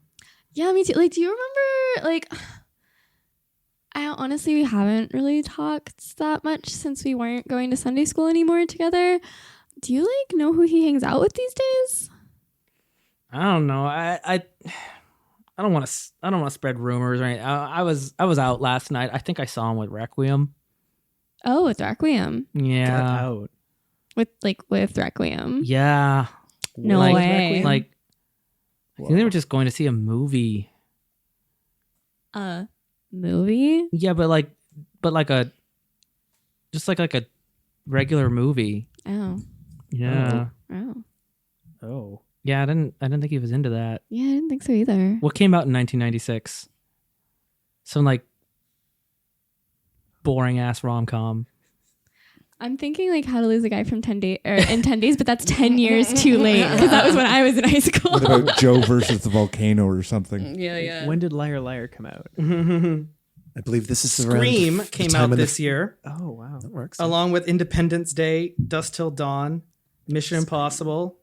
Yeah, me too. Like, do you remember? Like, we haven't really talked that much since we weren't going to Sunday school anymore together. Do you like know who he hangs out with these days? I don't know. I don't want to spread rumors or anything. I was out last night. I think I saw him with Requiem. Oh, with Requiem. Yeah. Get out. With Requiem. Yeah. No way. Like I think they were just going to see a movie. Movie? Yeah, but like a regular movie. Oh. Yeah. Oh. Oh. Yeah, I didn't think he was into that. Yeah, I didn't think so either. What came out in 1996? Some like boring ass rom-com. I'm thinking like How to Lose a Guy from 10 days in 10 days, but that's 10 years too late because that was when I was in high school. What about Joe versus the volcano or something? Yeah. When did Liar Liar come out? I believe this is Scream around the came time out of this year, Oh, wow. That works. along with Independence Day, Dusk Till Dawn, Mission Impossible,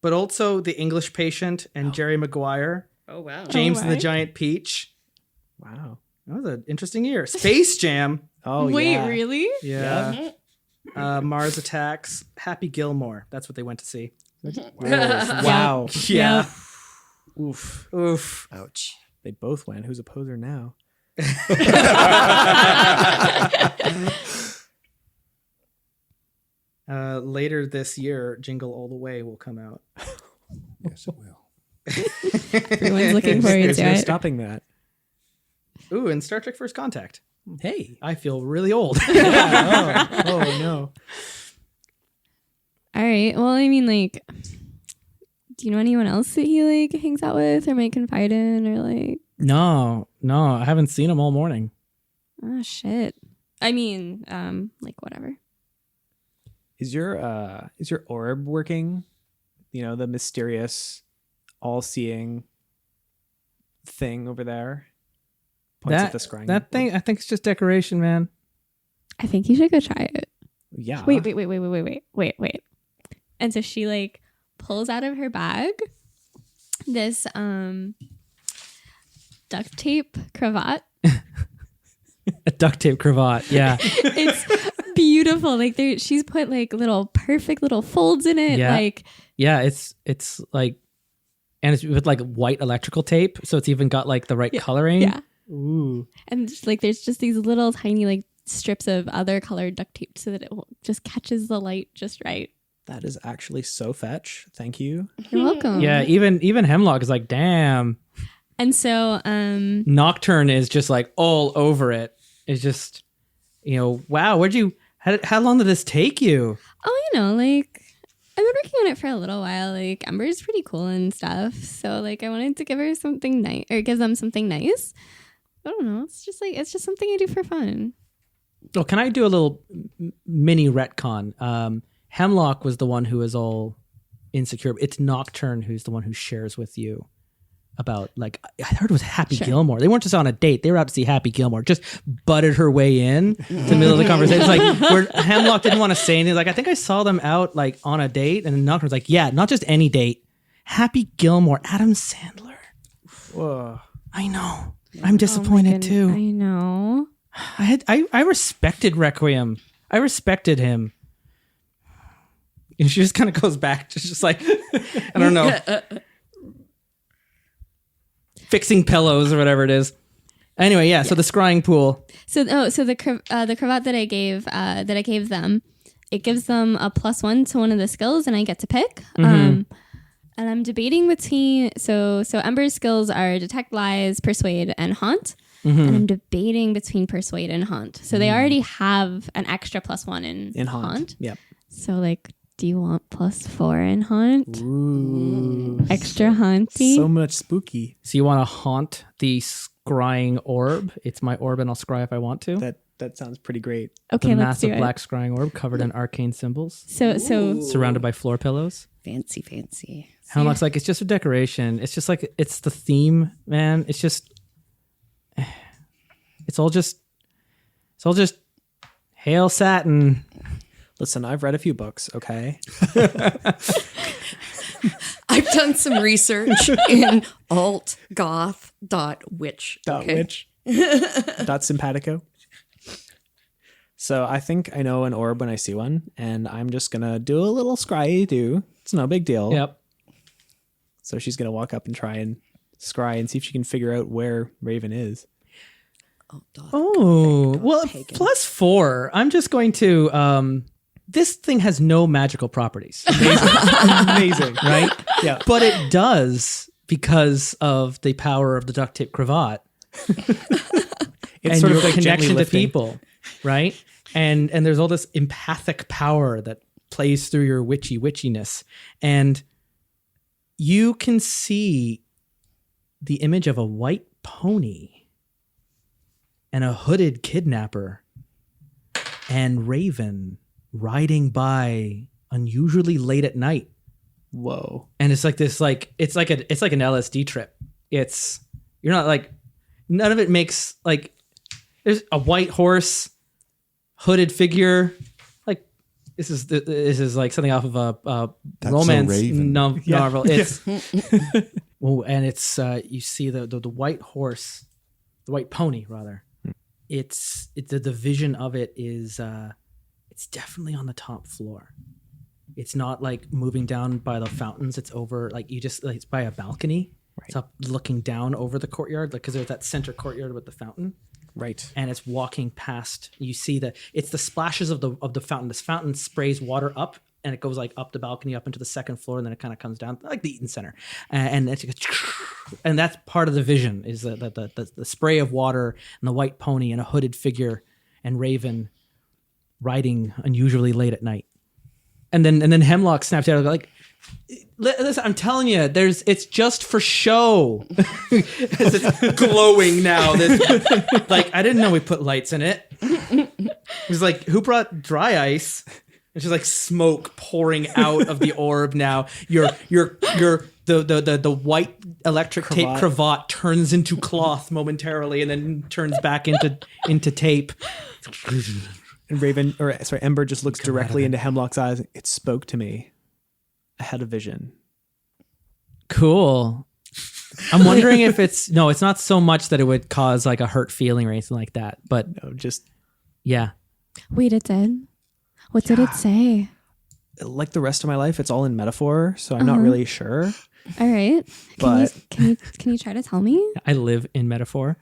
but also The English Patient and Jerry Maguire, Oh, wow. James and the right. Giant Peach. Wow. That was an interesting year. Space Jam. Oh, Wait, yeah. really? Yeah. Mars Attacks. Happy Gilmore. That's what they went to see. Wow. Yeah. Oof. Oof. Ouch. They both went. Who's a poser now? Later this year, Jingle All the Way will come out. Yes, it will. Everyone's looking forward There's to no it. stopping that. Ooh, and Star Trek First Contact. Hey, I feel really old. Oh, no. All right. Well, I mean, like, do you know anyone else that he like hangs out with or might confide in or like? No, I haven't seen him all morning. Oh shit. I mean, like whatever. Is your orb working? You know, the mysterious, all-seeing thing over there. Points at the scrying. That thing, I think it's just decoration, man. I think you should go try it. Yeah. Wait. And so she like pulls out of her bag this duct tape cravat. A duct tape cravat. Yeah. It's beautiful. Like she's put like perfect little folds in it. Yeah. Like Yeah, it's like, and it's with like white electrical tape, so it's even got like the right coloring. yeah. Ooh. And just, like there's just these little tiny like strips of other colored duct tape so that it just catches the light just right. That is actually so fetch. Thank you. You're welcome. Yeah, even Hemlock is like, damn. And so Nocturne is just like all over it. It's just, wow, how long did this take you? oh, like I've been working on it for a little while. Like Ember's pretty cool and stuff. So like I wanted to give her something nice or give them something nice. I don't know. It's just something I do for fun. Oh, can I do a little mini retcon? Hemlock was the one who is all insecure. It's Nocturne who's the one who shares with you about, like, I heard it was Happy Gilmore. They weren't just on a date. They were out to see Happy Gilmore. Just butted her way in to the middle of the conversation. It's like where Hemlock didn't want to say anything. Like, I think I saw them out like on a date, and then Nocturne's like, yeah, not just any date. Happy Gilmore, Adam Sandler. Whoa. I know. I'm disappointed too. I know. I respected Requiem. I respected him. And she just kind of goes back, just like, I don't know, fixing pillows or whatever it is. Anyway, yeah. So the scrying pool. So the cravat that I gave them, it gives them a +1 to one of the skills, and I get to pick. And I'm debating between so Ember's skills are detect lies, persuade, and haunt. And I'm debating between persuade and haunt. So they already have an extra +1 in haunt. Yep. So like, do you want +4 in haunt? Ooh. Extra haunty. So much spooky. So you want to haunt the scrying orb? It's my orb, and I'll scry if I want to. That sounds pretty great. Okay, the let's do massive it. black scrying orb covered in arcane symbols, So surrounded by floor pillows. Fancy. Hemlock's like, it's just a decoration. It's just like, it's the theme, man. It's all just hail satin. Listen, I've read a few books, okay? I've done some research in altgoth.witch. Witch. Simpatico. So I think I know an orb when I see one, and I'm just going to do a little scry-do. It's no big deal. Yep. So she's going to walk up and try and scry and see if she can figure out where Raven is. Oh, well, +4. I'm just going to, this thing has no magical properties. Amazing. Right? Yeah. But it does because of the power of the duct tape cravat. It's And sort your of like connection to lifting. people, right? And there's all this empathic power that plays through your witchiness. And you can see the image of a white pony and a hooded kidnapper and Raven riding by unusually late at night. Whoa. And it's like this, like, it's like an LSD trip. You're not like, none of it makes, like, there's a white horse, hooded figure. Like, this is like something off of a That's romance a Raven. novel. It's well, and it's you see the white horse, the white pony rather. It's the vision of it is it's definitely on the top floor. It's not like moving down by the fountains. It's over like it's by a balcony. Right. It's up looking down over the courtyard, like because there's that center courtyard with the fountain. Right. And it's walking past. You see it's the splashes of the fountain. This fountain sprays water up, and it goes like up the balcony, up into the second floor, and then it kind of comes down like the Eaton Center. And it's and that's part of the vision is the spray of water and the white pony and a hooded figure and Raven riding unusually late at night. And then Hemlock snaps out like, listen, I'm telling you, it's just for show. It's glowing now. Like, I didn't know we put lights in it. It was like, who brought dry ice? It's just like smoke pouring out of the orb now. The white electric tape cravat turns into cloth momentarily and then turns back into tape. And Ember just looks directly into Hemlock's eyes. It spoke to me. I had a vision. Cool. I'm wondering if it's not so much that it would cause like a hurt feeling or anything like that, but No, just yeah. Wait, it did? What did it say? like the rest of my life, it's all in metaphor, so I'm not really sure. All right. Can you try to tell me? I live in metaphor.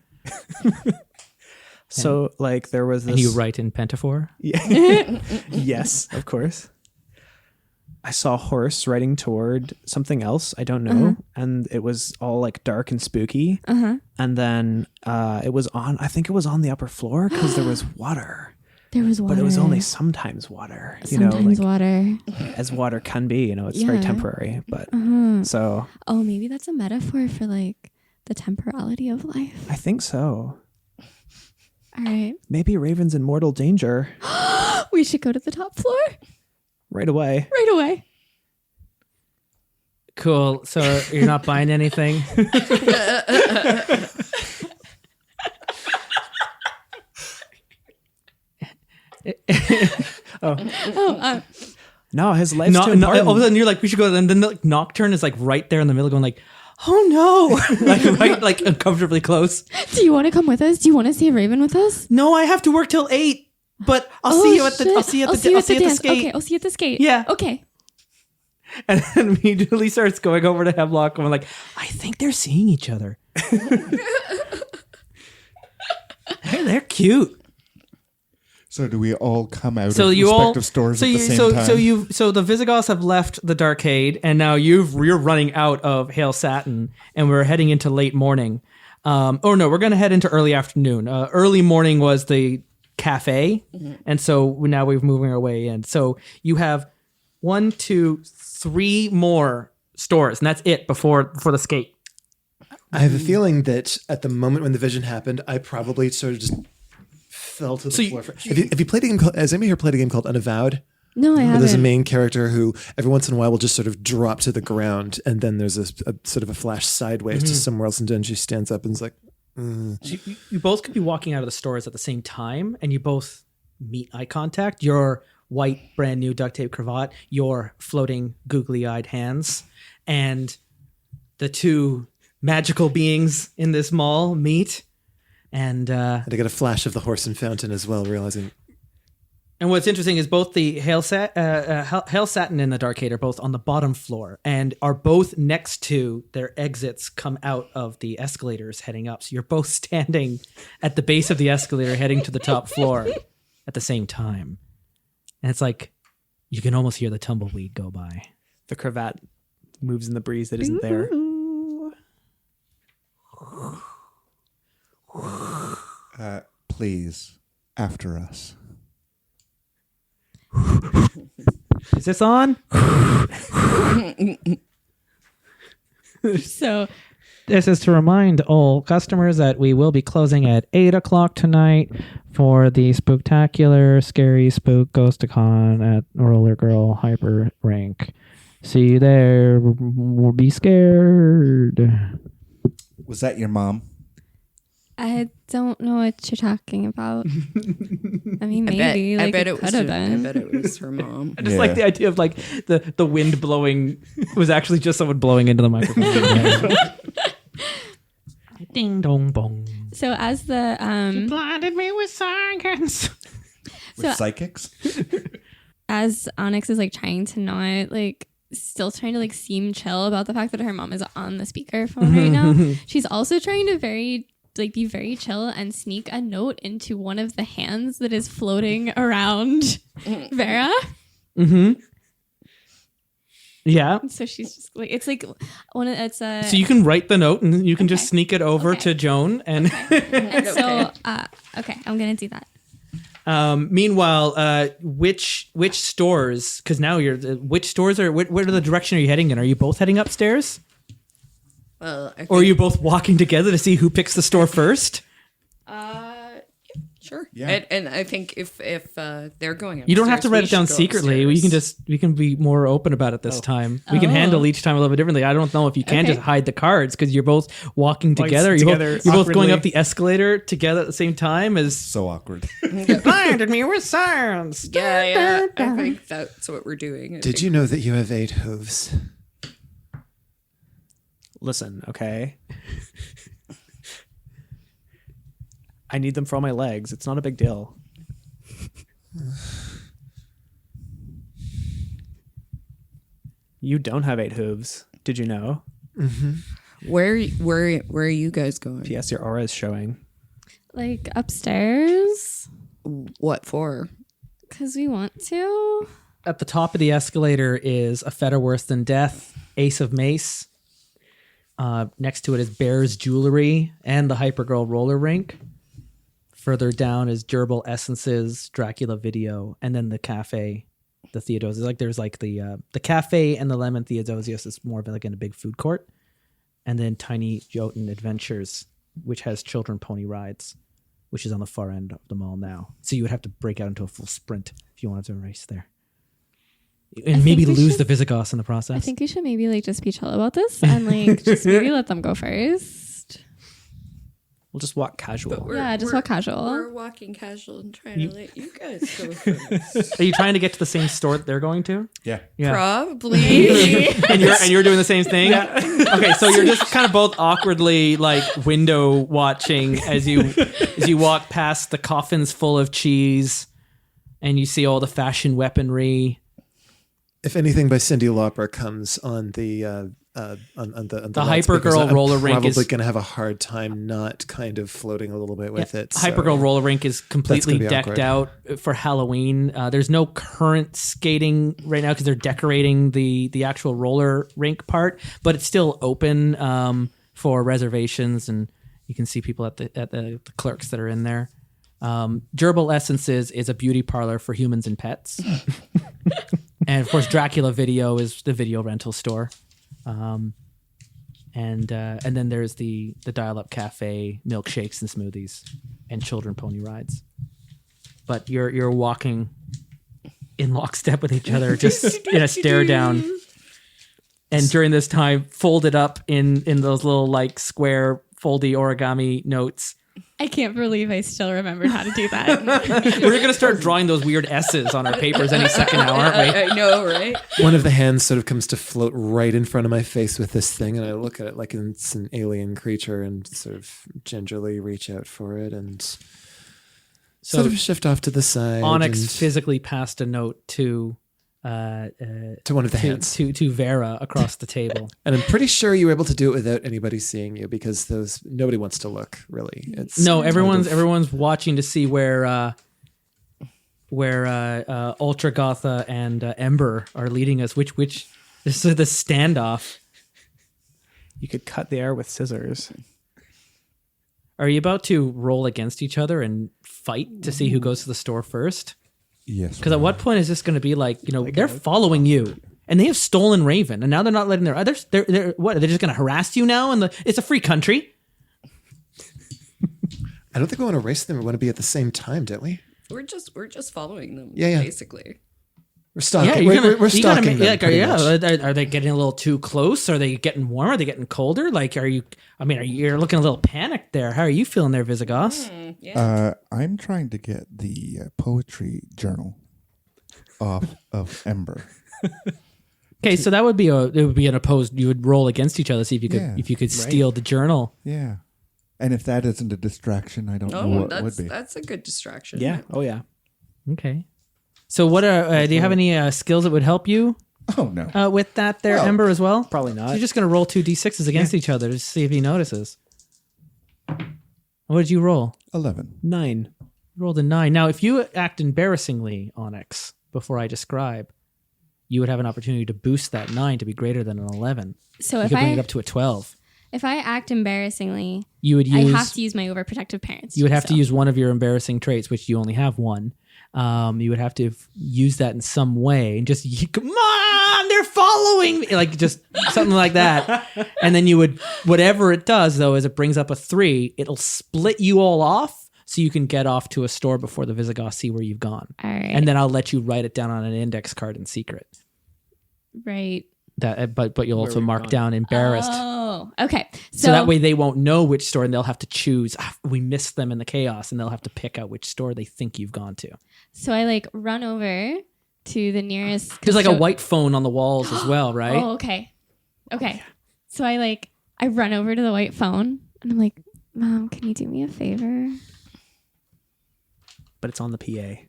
So like there was this. And you write in pentaphor? Yeah. Yes, of course. I saw a horse riding toward something else. I don't know. And it was all like dark and spooky. And then it was on, I think it was on the upper floor because there was water. There was water. But it was only sometimes water. Sometimes water. As water can be, it's very temporary. But so. Oh, maybe that's a metaphor for like the temporality of life. I think so. All right. Maybe Raven's in mortal danger. We should go to the top floor. Right away. Right away. Cool. So you're not buying anything? No, his life's too All important. of a sudden you're like, we should go. And then like Nocturne is like right there in the middle going like, oh no. like right, like uncomfortably close. Do you want to come with us? Do you want to see a Raven with us? No, I have to work till 8. But I'll see you at the skate. Okay, I'll see you at the skate. Yeah. Okay. and then immediately starts going over to Hemlock and we're like, I think they're seeing each other. Hey, they're cute. So do we all come out of respective stores at the same time? So the Visigoths have left the Darkade, and now you're running out of Hail Satin, and we're heading into late morning. We're going to head into early afternoon. Early morning was the cafe, and so now we're moving our way in. So you have 1, 2, 3 more stores, and that's it before the skate. I have a feeling that at the moment when the vision happened, I probably sort of just fell to the floor. Have you played a game called? Has anybody here played a game called Unavowed? No, I haven't. There's a main character who every once in a while will just sort of drop to the ground, and then there's a sort of a flash sideways to somewhere else, and then she stands up and is like. So you both could be walking out of the stores at the same time, and you both meet eye contact. Your white, brand new duct tape cravat, your floating, googly-eyed hands, and the two magical beings in this mall meet. And I get a flash of the horse and fountain as well, realizing. And what's interesting is both the Hail Satin and the Darkade are both on the bottom floor and are both next to their exits come out of the escalators heading up. So you're both standing at the base of the escalator heading to the top floor at the same time. And it's like you can almost hear the tumbleweed go by. The cravat moves in the breeze that isn't there. Please, after us. Is this on? So this is to remind all customers that we will be closing at 8:00 tonight for the spooktacular scary spook Ghosticon at Roller Girl Hyper Rank. See you there. We'll be scared. Was that your mom? I don't know what you're talking about. I mean, maybe. I bet it could have been. I bet it was her mom. I just like the idea of like the wind blowing was actually just someone blowing into the microphone. Ding dong bong. So as the You blinded me with science. With psychics? as Onyx is like trying to not like still trying to like seem chill about the fact that her mom is on the speakerphone right now, she's also trying to be very chill and sneak a note into one of the hands that is floating around Vera. Mm-hmm. Yeah. So she's just like, it's like one of it's a. So you can write the note and you can just sneak it over to Joan and. And so okay, I'm gonna do that. Meanwhile, which stores? Because now which stores are? What are the direction are you heading in? Are you both heading upstairs? Well, I think, Or are you both walking together to see who picks the store first? sure. Yeah. And I think if they're going upstairs, You don't have to write it we should down go secretly. upstairs. We can be more open about it this time. We can handle each time a little bit differently. I don't know if you can just hide the cards because you're both walking together. You're both going up the escalator together at the same time. So awkward. Blinded me with science. Yeah. I think that's what we're doing. Did you know that you have 8 hooves? Listen, okay? I need them for all my legs. It's not a big deal. You don't have 8 hooves. Did you know? Mm-hmm. Where are you guys going? P.S. Your aura is showing. Like upstairs What for? because we want to. At the top of the escalator is a Fetter Worse Than Death, Ace of Mace. Next to it is Bear's Jewelry and the Hypergirl Roller Rink. Further down is Gerbil Essences, Dracula Video, and then the cafe, the Theodosius. Like there's like the cafe and the Lemon Theodosius is more of like in a big food court, and then Tiny Jotun Adventures, which has children pony rides, which is on the far end of the mall now. So you would have to break out into a full sprint if you wanted to race there, and maybe lose the Visigoths in the process. I think we should maybe like just be chill about this and like just maybe let them go first. We'll just walk casual. Yeah, just walk casual. We're walking casual and trying to let you guys go first. Are you trying to get to the same store that they're going to? Yeah. Probably. and you're doing the same thing? Okay, so you're just kind of both awkwardly like window watching as you walk past the coffins full of cheese and you see all the fashion weaponry If anything by Cyndi Lauper comes on the on the Hypergirl roller rink probably is going to have a hard time not kind of floating a little bit with it. Hypergirl roller rink is completely be decked awkward. out for Halloween. There's no current skating right now because they're decorating the actual roller rink part, but it's still open for reservations, and you can see people at the clerks that are in there. Gerbil Essences is a beauty parlor for humans and pets. And of course, Dracula Video is the video rental store. And then there's the dial-up cafe, milkshakes and smoothies, and children pony rides. But you're walking in lockstep with each other, just in a stare down. And during this time, folded up in those little like square foldy origami notes. I can't believe I still remembered how to do that. We're going to start drawing those weird S's on our papers any second now, aren't we? I know, right? One of the hands sort of comes to float right in front of my face with this thing, and I look at it like it's an alien creature and sort of gingerly reach out for it and sort of shift off to the side. Onyx physically passed a note to one of the hands to Vera across the table. And I'm pretty sure you were able to do it without anybody seeing you because nobody wants to look, really. It's everyone's watching to see where Ultra Gotha and Ember are leading us. Which this is the standoff. You could cut the air with scissors. Are you about to roll against each other and fight to see who goes to the store first? Yes. Because at what point is this going to be like, they're following you and they have stolen Raven and now they're not letting they're what, are they just going to harass you now? And it's a free country. I don't think we want to race them. We want to be at the same time, don't we? We're just following them. Yeah. Basically. We're stalking. Yeah, we're stalking them. pretty much. Are they getting a little too close? Are they getting warmer? Are they getting colder? Like, you're looking a little panicked there. How are you feeling there, Visigoths? I'm trying to get the poetry journal off of Ember. Okay, so it would be an opposed. You would roll against each other, see if you could steal the journal. Yeah. And if that isn't a distraction, I don't know what would be. That's a good distraction. Yeah. Oh, yeah. Okay. So what do you have any skills that would help you Oh, no. with that there, Ember, as well? Probably not. So you're just going to roll 2 d6s against each other to see if he notices. What did you roll? 11. 9. You rolled a 9. Now, if you act embarrassingly, Onyx, before I describe, you would have an opportunity to boost that 9 to be greater than an 11. So You if could bring it I up to a 12. if I act embarrassingly, You would I use have to use my overprotective parents. you would have to so. use one of your embarrassing traits, which you only have one. You would have to use that in some way and just, come on, they're following me. Like just something like that. And then you would, whatever it does though, is it brings up a 3, it'll split you all off so you can get off to a store before the Visigoths see where you've gone. All right. And then I'll let you write it down on an index card in secret. Right. But you'll also mark down embarrassed. Oh, okay. So that way they won't know which store and they'll have to choose. We missed them in the chaos and they'll have to pick out which store they think you've gone to. So I run over to the nearest. There's like a white phone on the walls as well, right? Oh, okay. Okay. So I run over to the white phone and I'm like, Mom, can you do me a favor? But it's on the PA.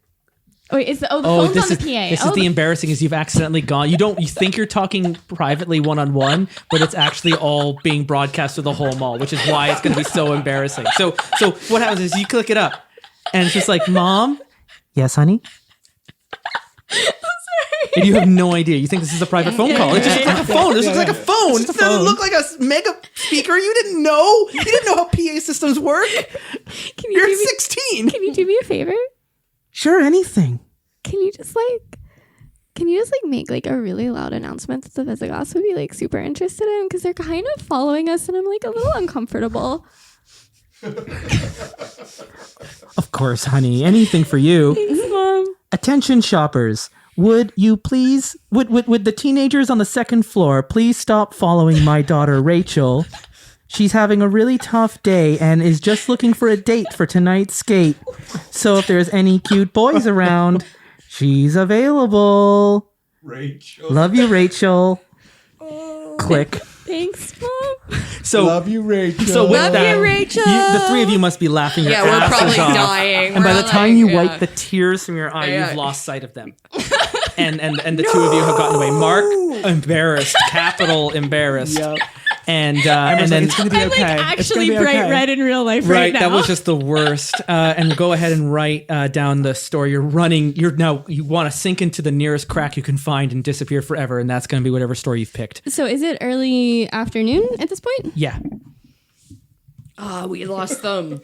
Oh, wait, the phone's on the PA. This is the embarrassing is you've accidentally gone. You think you're talking privately one-on-one, but it's actually all being broadcast to the whole mall, which is why it's going to be so embarrassing. So what happens is you click it up and it's just like, Mom? Yes, honey? I'm sorry. And you have no idea. You think this is a private phone call. It just looks like a phone. This looks like a phone. It doesn't look like a mega speaker. You didn't know. You didn't know how PA systems work. You're 16. Can you do me a favor? Sure, anything. Can you just make a really loud announcement that the Visigoths would be super interested in, because they're kind of following us and I'm a little uncomfortable. Of course, honey. Anything for you. Thanks, Mom. Attention shoppers. Would you please would the teenagers on the second floor please stop following my daughter Rachel? She's having a really tough day and is just looking for a date for tonight's skate. So if there's any cute boys around, she's available. Rachel. Love you, Rachel. Click. Thanks, Mom. So Love you, Rachel. So with Love that, you, Rachel. the three of you must be laughing your Yeah, we're asses probably off. dying. And by We're the time like, you yeah. wipe the tears from your eye, Yeah. you've lost sight of them. And the two of you have gotten away. Mark, embarrassed, capital embarrassed. Yep. And then it's gonna be I'm okay. like It's gonna actually be bright okay. red in real life right, now. that was just the worst. And go ahead and write down the story. You're running. You want to sink into the nearest crack you can find and disappear forever. And that's going to be whatever story you've picked. So is it early afternoon at this point? Yeah. We lost them.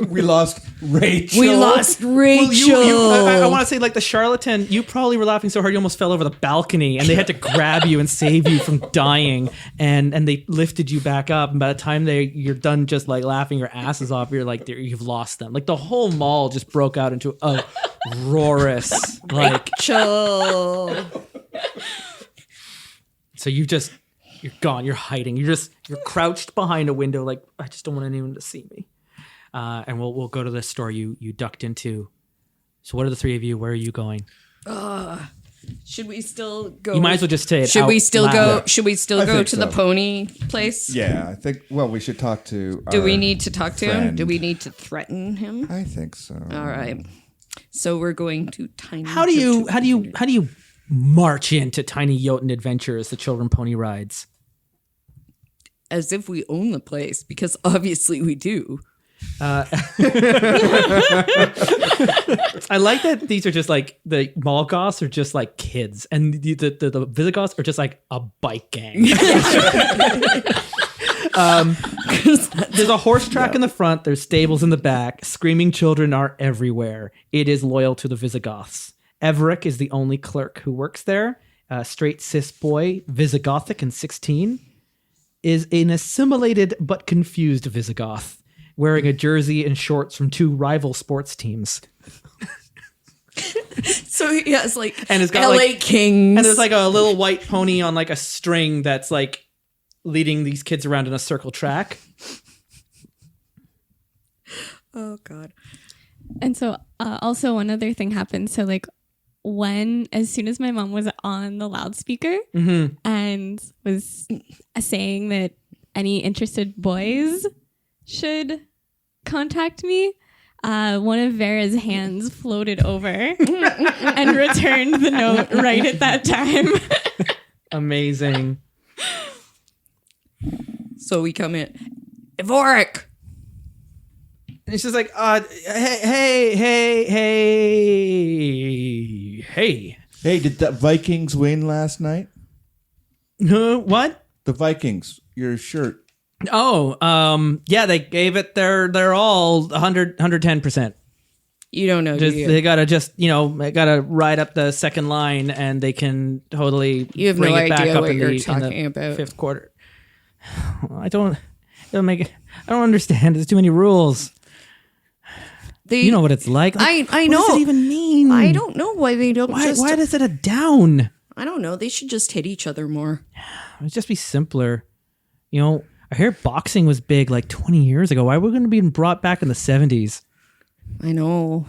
We lost Rachel. We lost Rachel. I want to say, like the charlatan, you probably were laughing so hard you almost fell over the balcony, and they had to grab you and save you from dying, and they lifted you back up. And by the time you're done, just like laughing your asses off, you're like, you've lost them. Like the whole mall just broke out into a roarous like. Rachel. So you're gone. You're hiding. You're crouched behind a window. Like, I just don't want anyone to see me. And we'll go to the store you ducked into. So what are the three of you? Where are you going? Should we still go? You might as well just say it. Should we out still loud. go? Should we still I go think to the so. pony place? Yeah, I think. Well, we should talk to. Do we our need to talk to him? friend. Do we need to threaten him? I think so. All right. So we're going to Tiny. How do you march into Tiny Jotun Adventures, the children pony rides? As if we own the place, because obviously we do. I like that these are just like the Mall Goths are just like kids, and the Visigoths are just like a bike gang. There's a horse track in the front. There's stables in the back. Screaming children are everywhere. It is loyal to the Visigoths. Everick is the only clerk who works there. Straight cis boy, Visigothic and 16, is an assimilated but confused Visigoth, wearing a jersey and shorts from two rival sports teams. So he has like And it's got LA like- Kings. And there's like a little white pony on like a string that's like leading these kids around in a circle track. oh God. And so also one other thing happened. So like as soon as my mom was on the loudspeaker and was saying that any interested boys should contact me, one of Vera's hands floated over and returned the note right at that time. Amazing. So we come in. Evoric. And it's just like, hey. Hey, did the Vikings win last night? What? The Vikings, your shirt. Oh, yeah, they gave it their all 110%. You don't know, do you? They gotta they gotta ride up the second line, and they can totally You have bring no it back idea up what in you're the talking about. fifth quarter. I don't understand. There's too many rules. You know what it's like. I What know. does it even mean? I don't know why they don't Why just... is it a down? I don't know. They should just hit each other more. It would just be simpler. I hear boxing was big like 20 years ago. Why are we going to be brought back in the 70s? I know.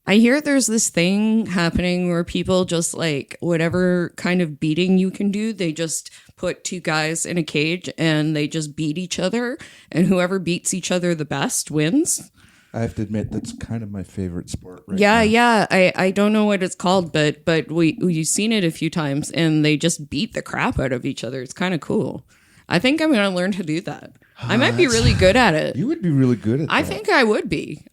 I hear there's this thing happening where people just like whatever kind of beating you can do, they just put two guys in a cage and they just beat each other, and whoever beats each other the best wins. I have to admit, that's kind of my favorite sport right Yeah, now. yeah. I don't know what it's called, but we've seen it a few times, and they just beat the crap out of each other. It's kind of cool. I think I'm going to learn to do that. I might be really good at it. You would be really good at that. I think I would be.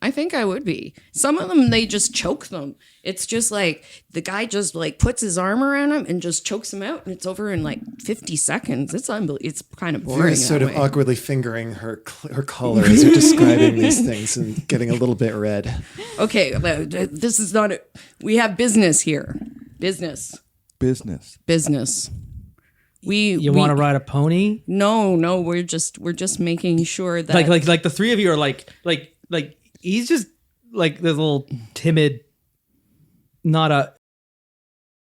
Some of them, they just choke them. It's just like the guy just like puts his arm around him and just chokes him out, and it's over in like 50 seconds. It's unbelievable. It's kind of boring. Vera's sort that of way. awkwardly fingering her collar as you're describing these things and getting a little bit red. Okay, this is not it. We have business here. Business. You want to ride a pony? No, we're just making sure that Like the three of you are like he's just like this little timid, not a